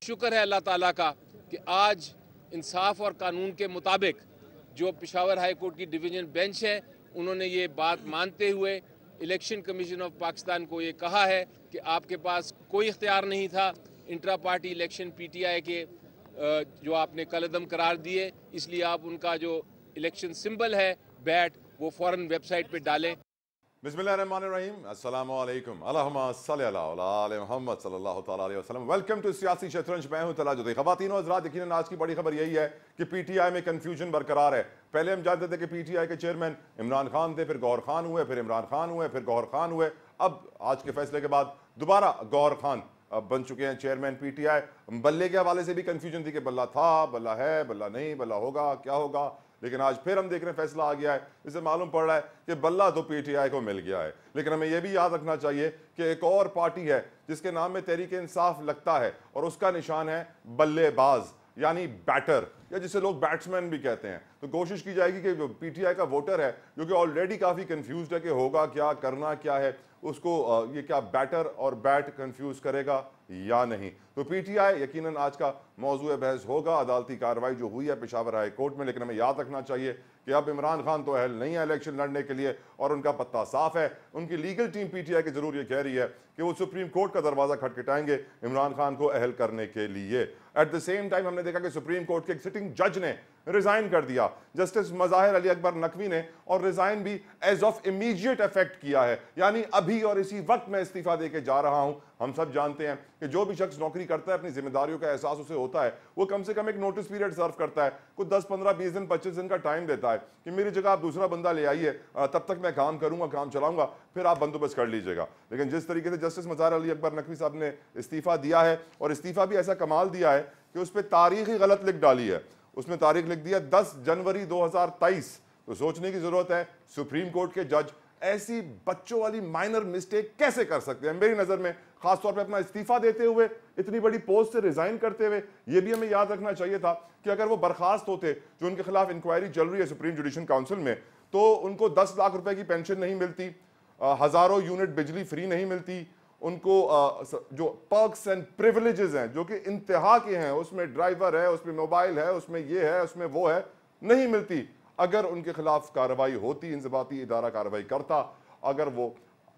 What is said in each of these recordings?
शुक्र है अल्लाह ताला का कि आज इंसाफ और कानून के मुताबिक जो पेशावर हाई कोर्ट की डिवीजन बेंच है उन्होंने ये बात मानते हुए इलेक्शन कमीशन ऑफ पाकिस्तान को ये कहा है कि आपके पास कोई इख्तियार नहीं था इंट्रा पार्टी इलेक्शन पीटीआई के जो आपने कलअदम करार दिए, इसलिए आप उनका जो इलेक्शन सिंबल है बैट वो फौरन वेबसाइट पे डालें। बिस्मिल्लाहिर्रहमानिर्रहीम, अस्सलामु अलैकुम, अल्लाहुम्मा सल्ली अला मुहम्मद सल्लल्लाहु तआला अलैहि वसल्लम। वेलकम टू सियासी शतरंज। मैं हूं तलाजुद्दीन। ख़वातीन और हज़रात, यकीनन आज की बड़ी खबर यही है कि पीटीआई में कंफ्यूजन बरकरार है। पहले हम जानते थे कि पीटीआई के चेयरमैन इमरान खान थे, फिर गौहर खान हुए, फिर इमरान खान हुए, फिर गौहर खान हुए। अब आज के फैसले के बाद दोबारा गौहर खान बन चुके हैं चेयरमैन पीटीआई। बल्ले के हवाले से भी कंफ्यूजन थी कि बल्ला था, बल्ला है, बल्ला नहीं, बल्ला होगा, क्या होगा। लेकिन आज फिर हम देख रहे हैं फैसला आ गया है। इससे मालूम पड़ रहा है कि बल्ला तो पीटीआई को मिल गया है। लेकिन हमें यह भी याद रखना चाहिए कि एक और पार्टी है जिसके नाम में तहरीक इंसाफ लगता है और उसका निशान है बल्लेबाज, यानी बैटर, या जिसे लोग बैट्समैन भी कहते हैं। तो कोशिश की जाएगी कि जो पीटीआई का वोटर है जो कि ऑलरेडी काफ़ी कंफ्यूज्ड है कि होगा क्या, करना क्या है, उसको ये क्या बैटर और बैट कंफ्यूज करेगा या नहीं। तो पीटीआई यकीनन आज का मौजू बहस होगा। अदालती कार्रवाई जो हुई है पेशावर हाई कोर्ट में, लेकिन हमें याद रखना चाहिए कि अब इमरान खान तो अहल नहीं है इलेक्शन लड़ने के लिए और उनका पत्ता साफ है। उनकी लीगल टीम पीटीआई की जरूर ये कह रही है कि वो सुप्रीम कोर्ट का दरवाजा खटखटाएंगे इमरान खान को अहल करने के लिए। एट द सेम टाइम हमने देखा कि सुप्रीम कोर्ट के एक सिटिंग जज ने रिजाइन कर दिया, जस्टिस मज़ाहिर अली अकबर नकवी ने, और रिजाइन भी एज ऑफ इमीडिएट इफेक्ट किया है, यानी अभी और इसी वक्त मैं इस्तीफा देके जा रहा हूं। हम सब जानते हैं कि जो भी शख्स नौकरी करता है अपनी जिम्मेदारियों का एहसास उसे होता है, वो कम से कम एक नोटिस पीरियड सर्व करता है, कुछ 10, 15, 20 दिन, 25 दिन का टाइम देता है कि मेरी जगह आप दूसरा बंदा ले आइए, तब तक मैं काम करूंगा, काम चलाऊंगा, फिर आप बंदोबस्त कर लीजिएगा। लेकिन जिस तरीके से जस्टिस मज़ाहिर अली अकबर नकवी साहब ने इस्तीफा दिया है, और इस्तीफा भी ऐसा कमाल दिया है कि उस पर तारीख ही गलत लिख डाली है। उसमें तारीख लिख दिया 10 जनवरी 2023। तो सोचने की जरूरत है सुप्रीम कोर्ट के जज ऐसी बच्चों वाली माइनर मिस्टेक कैसे कर सकते हैं। मेरी नजर में खासतौर पे अपना इस्तीफा देते हुए, इतनी बड़ी पोस्ट से रिजाइन करते हुए, यह भी हमें याद रखना चाहिए था कि अगर वो बर्खास्त होते, जो उनके खिलाफ इंक्वायरी चल रही है सुप्रीम जुडिशल काउंसिल में, तो उनको 10 लाख रुपए की पेंशन नहीं मिलती, हजारों यूनिट बिजली फ्री नहीं मिलती, उनको जो पर्क्स एंड प्रिविलेजेस हैं जो कि इंतहा के हैं, उसमें ड्राइवर है, उसमें मोबाइल है, उसमें ये है, उसमें वो है, नहीं मिलती। अगर उनके खिलाफ कार्रवाई होती, इंजबाती इदारा कार्रवाई करता, अगर वो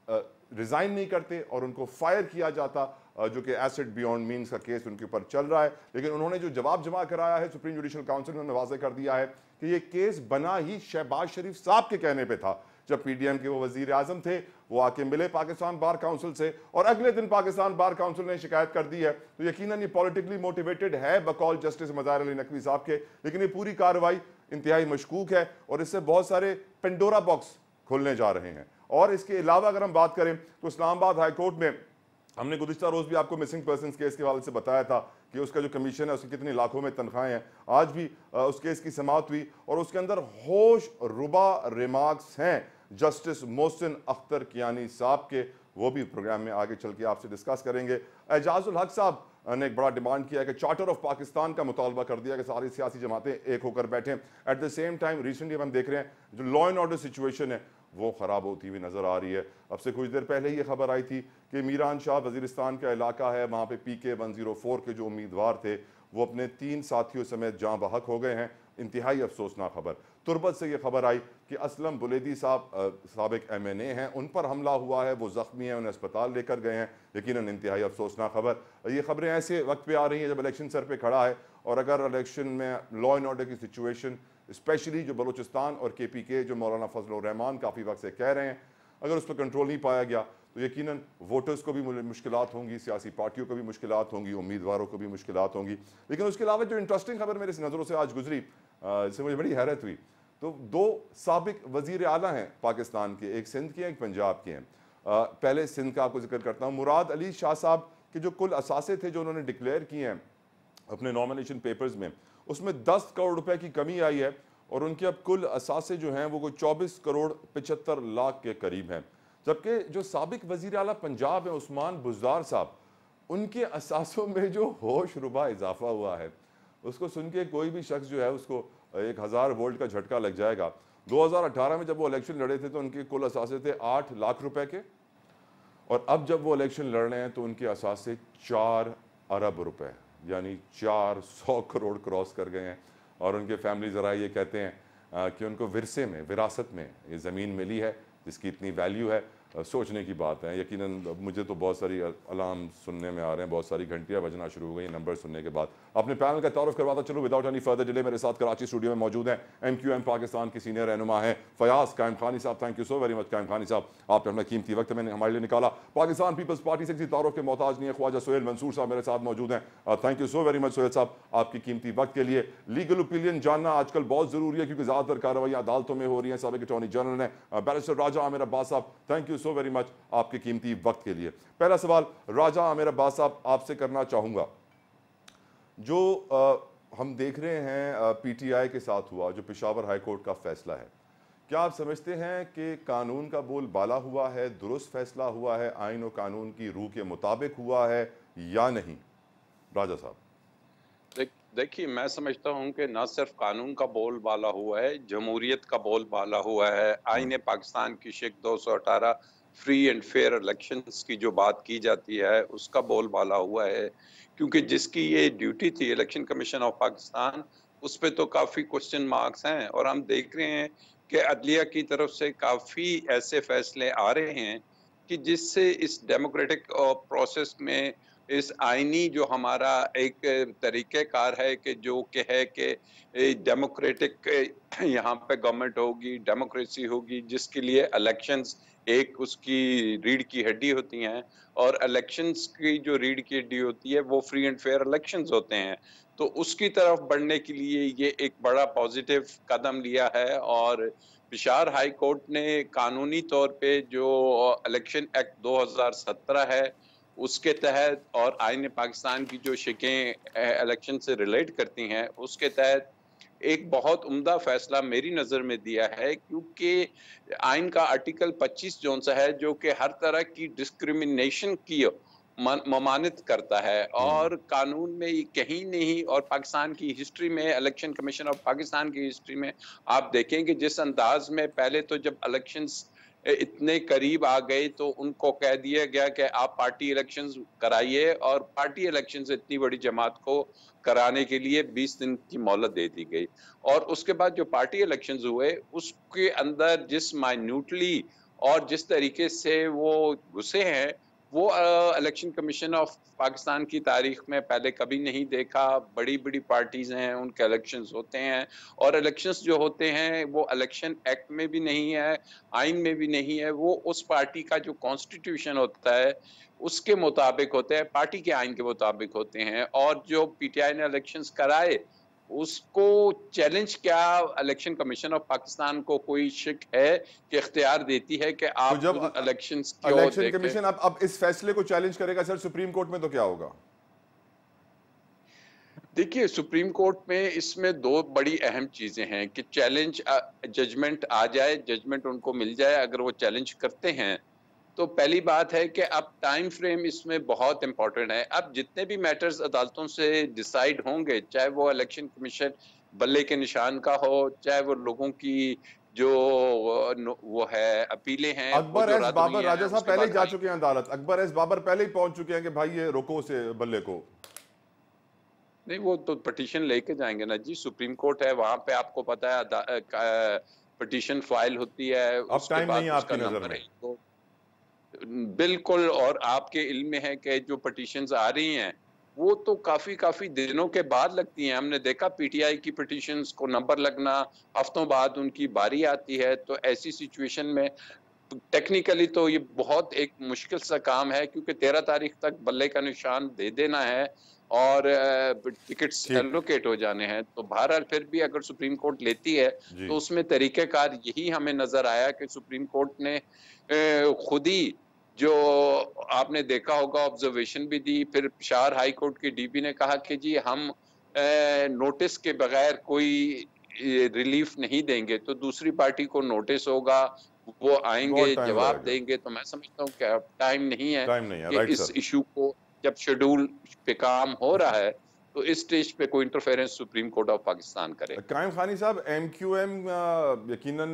रिजाइन नहीं करते और उनको फायर किया जाता, जो कि एसेट बियॉन्ड मीन्स का केस उनके ऊपर चल रहा है। लेकिन उन्होंने जो जवाब जमा कराया है सुप्रीम जुडिशल काउंसिल में, वाज़ेह कर दिया है कि ये केस बना ही शहबाज शरीफ साहब के कहने पर था। जब पीडीएम के वो वजीर आजम थे, वो आके मिले पाकिस्तान बार काउंसिल से, और अगले दिन पाकिस्तान बार काउंसिल ने शिकायत कर दी है। तो यकीनन ये पॉलिटिकली मोटिवेटेड है बकौल जस्टिस मज़ाहिर अली नकवी साहब के। लेकिन ये पूरी कार्रवाई इंतहाई मशकूक है और इससे बहुत सारे पेंडोरा बॉक्स खुलने जा रहे हैं। और इसके अलावा अगर हम बात करें तो इस्लामाबाद हाई कोर्ट में हमने गुज़िश्ता रोज़ भी आपको मिसिंग पर्सन केस के हवाले से बताया था कि उसका जो कमीशन है उसकी कितनी लाखों में तनख्वाहें हैं। आज भी उस केस की समाअत हुई और उसके अंदर होश रुबा रिमार्क्स हैं जस्टिस मोहसिन अख्तर कियानी साहब के। वो भी प्रोग्राम में आगे चल के आपसे डिस्कस करेंगे। एजाजुल हक साहब ने एक बड़ा डिमांड किया कि चार्टर ऑफ पाकिस्तान का मुतालबा कर दिया कि सारी सियासी जमातें एक होकर बैठें। At the same time recently हम देख रहे हैं जो लॉ एंड ऑर्डर सिचुएशन है वो ख़राब होती हुई नज़र आ रही है। अब से कुछ देर पहले ये खबर आई थी कि मीरान शाह वजीरिस्तान का इलाका है, वहाँ पे PK 104 के जो उम्मीदवार थे वो अपने 3 साथियों समेत जाँ बहक हो गए हैं। इंतहाई अफसोसनाक खबर। तुरबत से ये खबर आई कि असलम बुलेदी साहब साबिक MNA हैं, उन पर हमला हुआ है, वो ज़ख्मी हैं, उन्हें अस्पताल लेकर गए हैं। यकीनन इंतहाई अफसोसनाक खबर। ये खबरें ऐसे वक्त पे आ रही हैं जब इलेक्शन सर पे खड़ा है, और अगर इलेक्शन में लॉ एंड ऑर्डर की सिचुएशन स्पेशली जो बलूचिस्तान और KPK जो मौलाना फजल रहमान काफ़ी वक्त से कह रहे हैं, अगर उस पर कंट्रोल नहीं पाया गया तो यकीनन वोटर्स को भी मुश्किलात होंगी, सियासी पार्टियों को भी मुश्किलात होंगी, उम्मीदवारों को भी मुश्किलात होंगी। लेकिन उसके अलावा जो इंटरेस्टिंग खबर मेरे नज़रों से आज गुजरी, इससे मुझे बड़ी हैरत हुई। तो 2 साबिक वज़ीर आला हैं पाकिस्तान के, एक सिंध के हैं, एक पंजाब के हैं। पहले सिंध का आपको जिक्र करता हूँ। मुराद अली शाह साहब के जो कुल असासे थे जो उन्होंने डिक्लेयर किए हैं अपने नॉमिनेशन पेपर्स में, उसमें 10 करोड़ रुपए की कमी आई है और उनके अब कुल असासे जो हैं वो कोई 24 करोड़ 75 लाख के करीब हैं। जबकि जो साबिक वज़ीर आला पंजाब है उस्मान बुज़दार साहब, उनके असासों में जो होश रुबा इजाफा हुआ है उसको सुन के कोई भी शख्स जो है उसको 1000 वोल्ट का झटका लग जाएगा। 2018 में जब वो इलेक्शन लड़े थे तो उनके कुल असासे थे 8 लाख रुपए के, और अब जब वो इलेक्शन लड़ रहे हैं तो उनके असासे 4 अरब रुपए। यानी 400 करोड़ क्रॉस कर गए हैं। और उनके फैमिली ज़रा ये कहते हैं कि उनको विरसे में, विरासत में ये ज़मीन मिली है जिसकी इतनी वैल्यू है। सोचने की बात है। यकीनन मुझे तो बहुत सारी अलार्म सुनने में आ रहे हैं, बहुत सारी घंटियां बजना शुरू हो गई नंबर सुनने के बाद। अपने पैनल का तारुफ करवाता चलो विदाउट एनी फर्दर डिले। मेरे साथ कराची स्टूडियो में मौजूद हैं MQM पाकिस्तान के सीनियर रहनुमा हैं फयाज कायम खानी साहब। Thank you so very much कायम खानी साहब, आपने अपना कीमती वक्त मैंने हमारे लिए निकाला। पाकिस्तान पीपल्स पार्टी से किसी तारुफ के मोहताज नहीं है, ख्वाजा सोहेल मंसूर साहब मेरे साथ मौजूद हैं। Thank you so very much Sohail साहब आपकी कीमती वक्त के लिए। लीगल ओपिनियन जानना आजकल बहुत जरूरी है क्योंकि ज़्यादातर कार्रवाइयाँ अदालतों में हो रही हैं। साबिक अटॉर्नी जनरल ने बैरिस्टर राजा आमिर अब्बास साहब, thank you so very much आपके कीमती वक्त के लिए। पहला सवाल राजा आमिर अब्बास साहब आपसे करना चाहूंगा, जो हम देख रहे हैं PTI के साथ हुआ, जो पेशावर हाई कोर्ट का फैसला है, क्या आप समझते हैं कि कानून का बोल बाला हुआ है, दुरुस्त फैसला हुआ है, आइन और कानून की रूह के मुताबिक हुआ है या नहीं? राजा साहब। देखिए, मैं समझता हूं कि न सिर्फ कानून का बोल बाला हुआ है, जमहूरियत का बोल बाला हुआ है। आईन पाकिस्तान की शिक 218 फ्री एंड फेयर इलेक्शंस की जो बात की जाती है उसका बोल बाला हुआ है, क्योंकि जिसकी ये ड्यूटी थी इलेक्शन कमीशन ऑफ पाकिस्तान, उस पे तो काफी क्वेश्चन मार्क्स हैं। और हम देख रहे हैं कि अदलिया की तरफ से काफी ऐसे फैसले आ रहे हैं कि जिससे इस डेमोक्रेटिक प्रोसेस में, इस आईनी जो हमारा एक तरीक़ेकार है कि जो कि है कि डेमोक्रेटिक यहाँ पे गवर्नमेंट होगी, डेमोक्रेसी होगी, जिसके लिए इलेक्शंस एक उसकी रीढ़ की हड्डी होती हैं। और इलेक्शंस की जो रीढ़ की हड्डी होती है वो फ्री एंड फेयर इलेक्शंस होते हैं। तो उसकी तरफ बढ़ने के लिए ये एक बड़ा पॉजिटिव कदम लिया है। और पेशावर हाई कोर्ट ने कानूनी तौर पे जो इलेक्शन एक्ट 2017 है उसके तहत और आईन पाकिस्तान की जो शिकें इलेक्शन से रिलेट करती हैं उसके तहत एक बहुत उम्दा फैसला मेरी नज़र में दिया है, क्योंकि आइन का आर्टिकल 25 जोन सा है जो कि हर तरह की डिस्क्रिमिनेशन की ममानित करता है। और कानून में कहीं नहीं, और पाकिस्तान की हिस्ट्री में, इलेक्शन कमीशन ऑफ पाकिस्तान की हिस्ट्री में आप देखेंगे जिस अंदाज में पहले तो जब इलेक्शंस इतने करीब आ गए तो उनको कह दिया गया कि आप पार्टी इलेक्शंस कराइए, और पार्टी इलेक्शंस इतनी बड़ी जमात को कराने के लिए 20 दिन की मोहलत दे दी गई। और उसके बाद जो पार्टी इलेक्शंस हुए उसके अंदर जिस माइन्यूटली और जिस तरीके से वो घुसे हैं वो इलेक्शन कमीशन ऑफ पाकिस्तान की तारीख में पहले कभी नहीं देखा। बड़ी बड़ी पार्टीज हैं, उनके इलेक्शंस होते हैं, और इलेक्शंस जो होते हैं वो इलेक्शन एक्ट में भी नहीं है, आइन में भी नहीं है। वो उस पार्टी का जो कॉन्स्टिट्यूशन होता है उसके मुताबिक होते हैं, पार्टी के आइन के मुताबिक होते हैं। और जो PTI ने इलेक्शंस कराए उसको चैलेंज क्या इलेक्शन कमीशन ऑफ पाकिस्तान को कोई शिक है कि इख्तियार देती है कि आप तो जब इलेक्शंस इलेक्शन कमीशन अब इस फैसले को चैलेंज करेगा सर सुप्रीम कोर्ट में, तो क्या होगा? देखिए, सुप्रीम कोर्ट में इसमें दो बड़ी अहम चीजें हैं कि चैलेंज जजमेंट आ जाए, जजमेंट उनको मिल जाए। अगर वो चैलेंज करते हैं तो पहली बात है कि अब टाइम फ्रेम इसमें बहुत इंपॉर्टेंट है। अब जितने भी मैटर्स अदालतों से डिसाइड होंगे, चाहे वो इलेक्शन कमीशन बल्ले के निशान का हो, चाहे वो लोगों की जो वो है अपीलें हैं, वो अकबर जो एस बाबर, राजा राजा साहब पहले ही जा चुके हैं अदालत, अकबर एस बाबर पहले ही पहुंच चुके हैं कि भाई ये रोको से बल्ले को। नहीं, वो तो पिटीशन लेके जाएंगे ना जी, सुप्रीम कोर्ट है वहां पे, आपको पता है पिटीशन फाइल होती है, अब उसके टाइम बाद नहीं है उसका आपकी नजर नंबर में? है तो बिल्कुल। और आपके इल्म में है कि जो पिटीशंस आ रही हैं वो तो काफी दिनों के बाद लगती हैं। हमने देखा PTI की पिटीशंस को नंबर लगना हफ्तों बाद उनकी बारी आती है। तो ऐसी सिचुएशन में टेक्निकली तो ये बहुत एक मुश्किल सा काम है, क्योंकि 13 तारीख तक बल्ले का निशान दे देना है और टिकट्स ठीक एलोकेट हो जाने हैं। तो बहरहाल फिर भी अगर सुप्रीम कोर्ट लेती है जी। तो उसमें तरीकेकार यही हमें नजर आया कि सुप्रीम कोर्ट ने खुद ही, जो आपने देखा होगा, ऑब्जर्वेशन भी दी। फिर पेशावर हाई कोर्ट के DP ने कहा कि जी हम नोटिस के बगैर कोई रिलीफ नहीं देंगे, तो दूसरी पार्टी को नोटिस होगा, वो बहुत आएंगे, टाइम जवाब लगेगा। देंगे। तो मैं समझता हूँ कि अब टाइम नहीं है टाइम नहीं है, कि राइट इस सर। इशू को, जब शेड्यूल पे काम हो रहा है तो इस स्टेज पे कोई interference supreme court of Pakistan करे। कायम खानी साहब, MQM यकीनन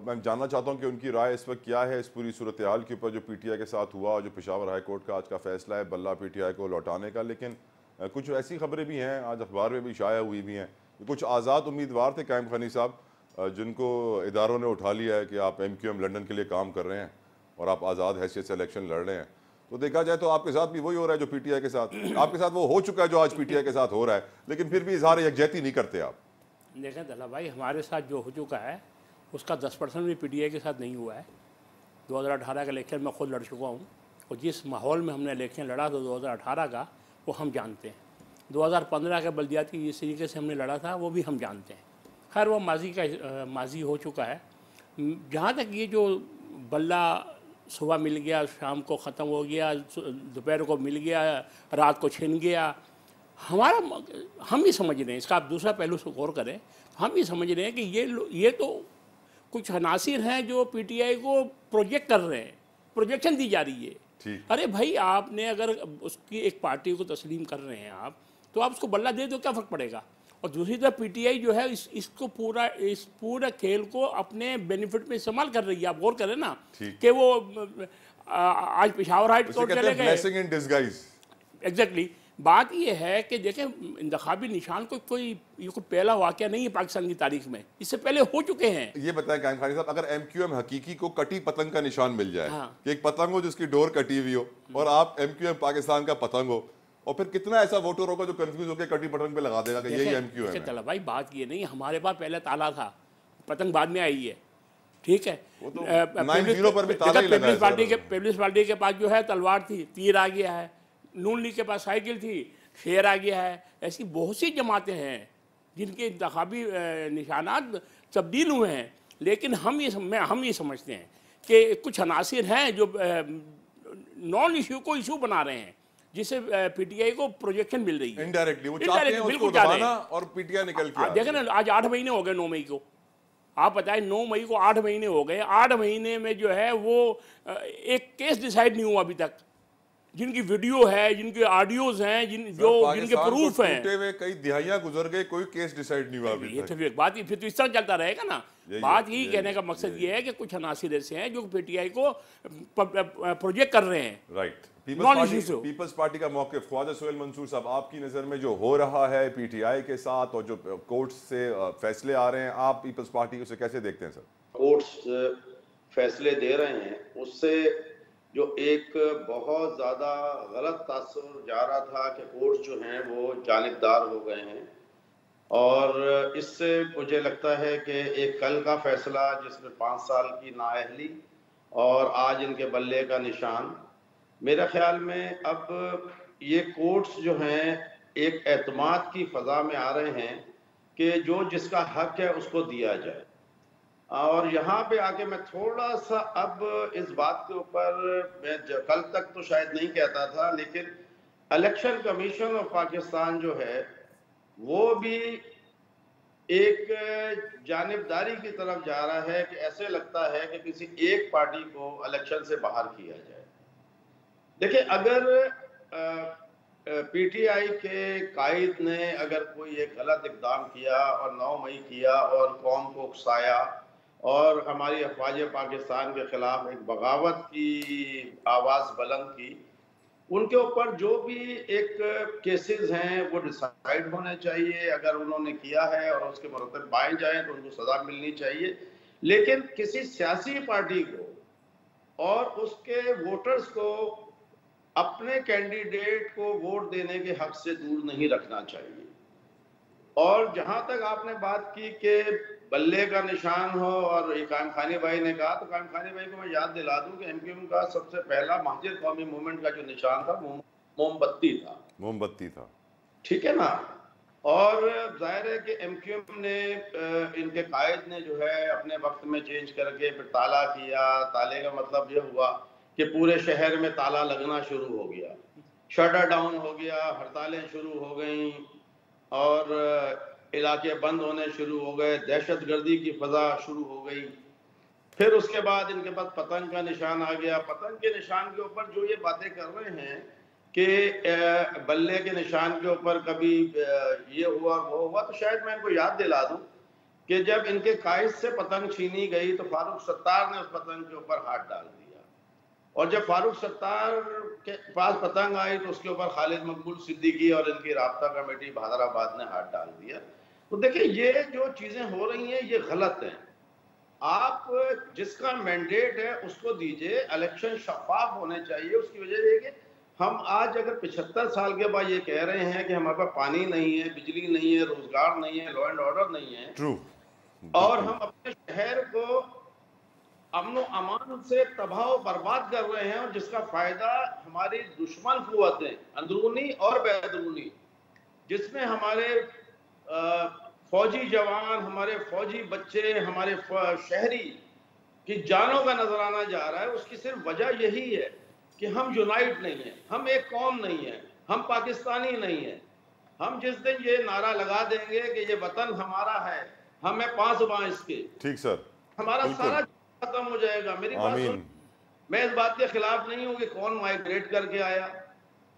मैं जानना चाहता हूं कि उनकी राय इस वक्त क्या है इस पूरी सूरत हाल के ऊपर, जो PTI के साथ हुआ, जो पेशावर हाई कोर्ट का आज का फैसला है बल्ला PTI को लौटाने का। लेकिन कुछ ऐसी खबरें भी हैं, आज अखबार में भी शाया हुई भी हैं, कुछ आज़ाद उम्मीदवार थे कायम खानी साहब, जिनको इदारों ने उठा लिया है कि आप MQM लंदन के लिए काम कर रहे हैं और आप आज़ाद हैसियत से इलेक्शन लड़ रहे हैं। तो देखा जाए तो आपके साथ भी वही हो रहा है जो PTI के साथ, आपके साथ वो हो चुका है जो आज PTI के साथ हो रहा है, लेकिन फिर भी इजहार यकजहती नहीं करते आप। देखें दला भाई, हमारे साथ जो हो चुका है उसका 10% भी PTI के साथ नहीं हुआ है। 2018 का इलेक्शन मैं खुद लड़ चुका हूँ और जिस माहौल में हमने इलेक्शन लड़ा था 2018 का, वो हम जानते हैं। 2015 के बल्दियाती जिस तरीके से हमने लड़ा था वो भी हम जानते हैं। खैर वो माजी हो चुका है। जहाँ तक ये जो बल्ला सुबह मिल गया, शाम को ख़त्म हो गया, दोपहर को मिल गया, रात को छिन गया, हम ही समझ रहे हैं, इसका आप दूसरा पहलू से गौर करें, हम ही समझ रहे हैं कि ये तो कुछ अनासिर हैं जो PTI को प्रोजेक्ट कर रहे हैं, प्रोजेक्शन दी जा रही है। अरे भाई, आपने अगर उसकी एक पार्टी को तस्लीम कर रहे हैं आप, तो आप उसको बल्ला दे दो, क्या फ़र्क पड़ेगा। और दूसरी तरफ PTI जो है इस पूरा खेल को अपने बेनिफिट में इस्तेमाल कर रही है। आप गौर करें ना कि वो आज पेशावर हाई कोर्ट चले गए। एग्जैक्टली, बात ये है कि देखें, इंतखाबी निशान कोई पहला वाक़या नहीं है पाकिस्तान की तारीख में, इससे पहले हो चुके हैं। ये बताएं कायम खानी साहब, अगर MQM हकीकी को कटी पतंग का निशान मिल जाए, कि एक पतंग हो जिसकी डोर कटी हुई हो और आप MQM पाकिस्तान का पतंग हो, और फिर कितना ऐसा वोटर होगा जो कंफ्यूज होकर कटी पतंग पे लगा देगा कि यही MQM है। चला भाई, बात ये नहीं, हमारे पास पहले ताला था, पतंग बाद में आई है, ठीक है। वो तो 9-0 पर भी ताला ही लगा है। पीपल्स पार्टी के पास जो है तलवार थी, तीर आ गया है। नून लीग के पास साइकिल थी, शेर आ गया है। ऐसी बहुत सी जमातें हैं जिनके इंतखाबी निशानात तब्दील हुए हैं, लेकिन हम ये समझते हैं कि कुछ अनासिर हैं जो नॉन इशू को इशू बना रहे हैं, जिससे PTI को प्रोजेक्शन मिल रही है इनडायरेक्टली। वो चाहते हैं उसको दबाना और PTI निकल के देखें ना, आज 8 महीने हो गए 9 मई को, आप बताएं 9 मई को 8 महीने हो गए। 8 महीने में जो है वो एक केस डिसाइड नहीं हुआ अभी तक, जिनकी वीडियो है, जिनके ऑडियोज हैं, जिनके प्रूफ हैं। कई दिहाइयां गुजर गए, कोई केस डिसाइड नहीं हुआ अभी तक। ये तो एक बात ही, फिर तो इस तरह चलता रहेगा ना। बात यही कहने का मकसद ये है कि कुछ अनासिर ऐसे हैं जो PTI को प्रोजेक्ट कर रहे हैं। राइट। पीपल्स पार्टी का मौक़िफ़, ख्वाजा सुहेल मंसूर साहब, आपकी नज़र में जो हो रहा है PTI के साथ और जो कोर्ट्स से फैसले आ रहे हैं, आप पीपल्स पार्टी उसे कैसे देखते हैं सर? कोर्ट्स फैसले दे रहे हैं, उससे जो एक बहुत ज़्यादा गलत तासुर जा रहा था कि कोर्ट्स जो हैं वो जानिबदार हो गए हैं, और इससे मुझे लगता है कि एक कल का फैसला जिसमें 5 साल की नाअहली और आज इनके बल्ले का निशान, मेरे ख्याल में अब ये कोर्ट्स जो हैं एक एतमाद की फ़ज़ा में आ रहे हैं कि जो जिसका हक है उसको दिया जाए। और यहाँ पे आके मैं थोड़ा सा अब इस बात के ऊपर, मैं कल तक तो शायद नहीं कहता था, लेकिन इलेक्शन कमीशन ऑफ पाकिस्तान जो है वो भी एक जानिबदारी की तरफ जा रहा है कि ऐसे लगता है कि किसी एक पार्टी को इलेक्शन से बाहर किया जाए। देखिए, अगर PTI के कायद ने अगर कोई एक गलत इक़दाम किया और 9 मई किया और कौम को उकसाया और हमारी अफवाज पाकिस्तान के ख़िलाफ़ एक बगावत की आवाज़ बुलंद की, उनके ऊपर जो भी एक केसेस हैं वो डिसाइड होने चाहिए। अगर उन्होंने किया है और उसके मुरतब पाए जाएँ तो उनको सज़ा मिलनी चाहिए। लेकिन किसी सियासी पार्टी को और उसके वोटर्स को अपने कैंडिडेट को वोट देने के हक से दूर नहीं रखना चाहिए। और जहां तक आपने बात की कि बल्ले का निशान हो, और कायम खानी भाई ने कहा, तो कायम खानी भाई को मैं याद दिला दूं कि MQM का सबसे पहला महाजिर कौमी मूवमेंट का जो निशान था मोमबत्ती था, ठीक है ना। और जाहिर है कि MQM ने, इनके कायद ने जो है अपने वक्त में चेंज करके फिर ताला किया। ताले का मतलब ये हुआ कि पूरे शहर में ताला लगना शुरू हो गया, शटर डाउन हो गया, हड़तालें शुरू हो गई और इलाके बंद होने शुरू हो गए, दहशतगर्दी की फजा शुरू हो गई। फिर उसके बाद इनके पास पतंग का निशान आ गया। पतंग के निशान के ऊपर जो ये बातें कर रहे हैं कि बल्ले के निशान के ऊपर कभी ये हुआ वो हुआ, तो शायद मैं इनको याद दिला दूं कि जब इनके कायद से पतंग छीनी गई तो फारूक सत्तार ने उस पतंग के ऊपर हाथ डाल दिया। और जब फारूक सत्तार के पास पतंग आई तो उसके ऊपर खालिद मकबूल सिद्दीकी और इनकी राब्ता कमेटी हैदराबाद ने हाथ डाल दिया। तो देखिए ये जो चीजें हो रही हैं ये गलत हैं। आप जिसका मैंडेट है उसको दीजिए, इलेक्शन शफाफ होने चाहिए। उसकी वजह ये कि हम आज अगर 75 साल के बाद ये कह रहे हैं कि हमारे पास पानी नहीं है, बिजली नहीं है, रोजगार नहीं है, लॉ एंड ऑर्डर नहीं है, ट्रू, और हम अपने शहर को अमन अमान से तबाह बर्बाद कर रहे हैं, और जिसका फायदा हमारी दुश्मन कुव्वतें अंदरूनी और बैरूनी, जिसमें हमारे फौजी जवान, हमारे फौजी बच्चे, हमारे शहरी की जानों का नजराना जा रहा है, उसकी सिर्फ वजह यही है कि हम यूनाइट नहीं है, हम एक कौम नहीं है, हम पाकिस्तानी नहीं है। हम जिस दिन ये नारा लगा देंगे कि ये वतन हमारा है, हमें 5 बाँ इसके, ठीक सर, हमारा सारा खत्म हो जाएगा। मेरी बात सुन, मैं इस बात के खिलाफ नहीं हूं कि कौन माइग्रेट करके आया।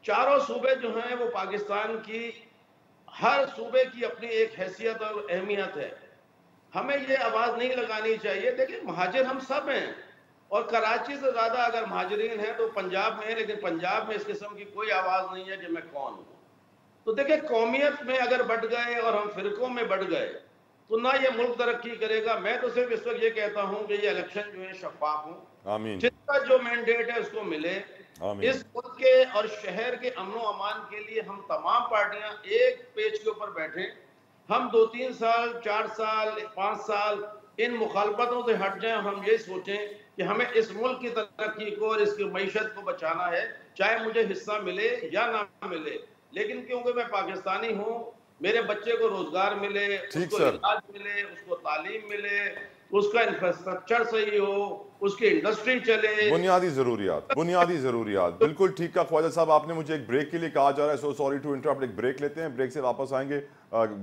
चारों सूबे जो हैं वो पाकिस्तान की, हर सूबे की अपनी एक हैसियत और अहमियत है। हमें ये आवाज नहीं लगानी चाहिए। देखिए महाजिर हम सब हैं, और कराची से ज्यादा अगर महाजरीन है तो पंजाब में है, लेकिन पंजाब में इस किस्म की कोई आवाज नहीं है कि मैं कौन हूं। तो देखिए कौमियत में अगर बढ़ गए और हम फिरकों में बढ़ गए तो ना ये मुल्क तरक्की करेगा। मैं तो सिर्फ इस वक्त ये कहता हूं कि ये इलेक्शन जो है शफाफ हो, जिसका जो मैंडेट है उसको मिले। इस मुल्क के और शहर के अमनो अमान के लिए हम तमाम पार्टियां एक पेज के ऊपर बैठे। हम 2-3 साल, 4 साल, 5 साल इन मुखालफतों से हट जाएं, और हम ये सोचें कि हमें इस मुल्क की तरक्की को और इसकी मईशत को बचाना है, चाहे मुझे हिस्सा मिले या ना मिले। लेकिन क्योंकि मैं पाकिस्तानी हूँ, मेरे बच्चे को रोजगार मिले, उसको इलाज मिले, उसको तालीम मिले, उसका इंफ्रास्ट्रक्चर सही हो, उसकी इंडस्ट्री चले, बुनियादी जरूरियात। बिल्कुल ठीक कहा ख्वाजा साहब, आपने मुझे एक ब्रेक के लिए कहा जा रहा है, सो सॉरी टू इंटरप्ट। एक ब्रेक लेते हैं, ब्रेक से वापस आएंगे,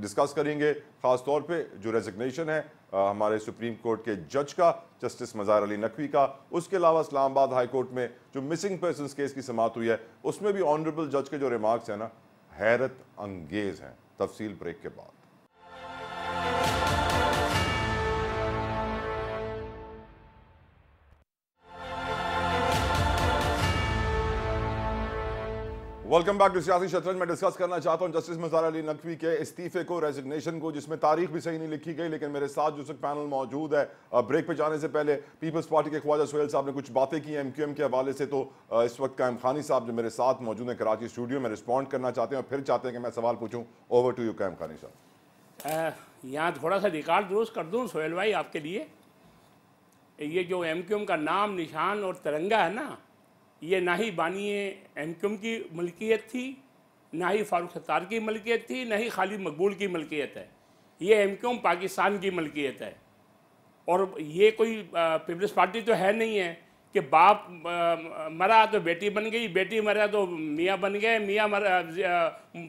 डिस्कस करेंगे खास तौर पे जो रेजिग्नेशन है हमारे सुप्रीम कोर्ट के जज का, जस्टिस मज़ार अली नकवी का। उसके अलावा इस्लामाबाद हाई कोर्ट में जो मिसिंग पर्सनस केस की समाअत हुई है उसमें भी ऑनरेबल जज के जो रिमार्क्स हैं ना, हैरत अंगेज हैं। तफसील ब्रेक के बाद। वेलकम बैक टू सियासी शतरंज। मैं डिस्कस करना चाहता हूं जस्टिस मज़ार अली नकवी के इस्तीफे को, रेजिग्नेशन को, जिसमें तारीख भी सही नहीं लिखी गई। लेकिन मेरे साथ जो पैनल मौजूद है, ब्रेक पे जाने से पहले पीपल्स पार्टी के ख्वाजा सुहेल साहब ने कुछ बातें की MQM के हवाले से। तो इस वक्त कायम खानी साहब जो मेरे साथ मौजूद हैं कराची स्टूडियो में, रिस्पॉन्ड करना चाहते हैं और फिर चाहते हैं कि मैं सवाल पूछूँ। ओवर टू यू कायम खानी साहब। यहाँ थोड़ा सा रिकॉर्ड दुरुस्त कर दूँ सुहेल भाई आपके लिए। ये जो MQM का नाम, निशान और तिरंगा है ना, ये ना ही बानी MQM की मलकियत थी, ना ही फारूक सत्तार की मलकियत थी, ना ही खालिद मकबूल की मलकियत है। ये MQM पाकिस्तान की मलकियत है। और ये कोई पीपल्स पार्टी तो है नहीं है कि बाप मरा तो बेटी बन गई, बेटी मरा तो मियाँ बन गए, मियाँ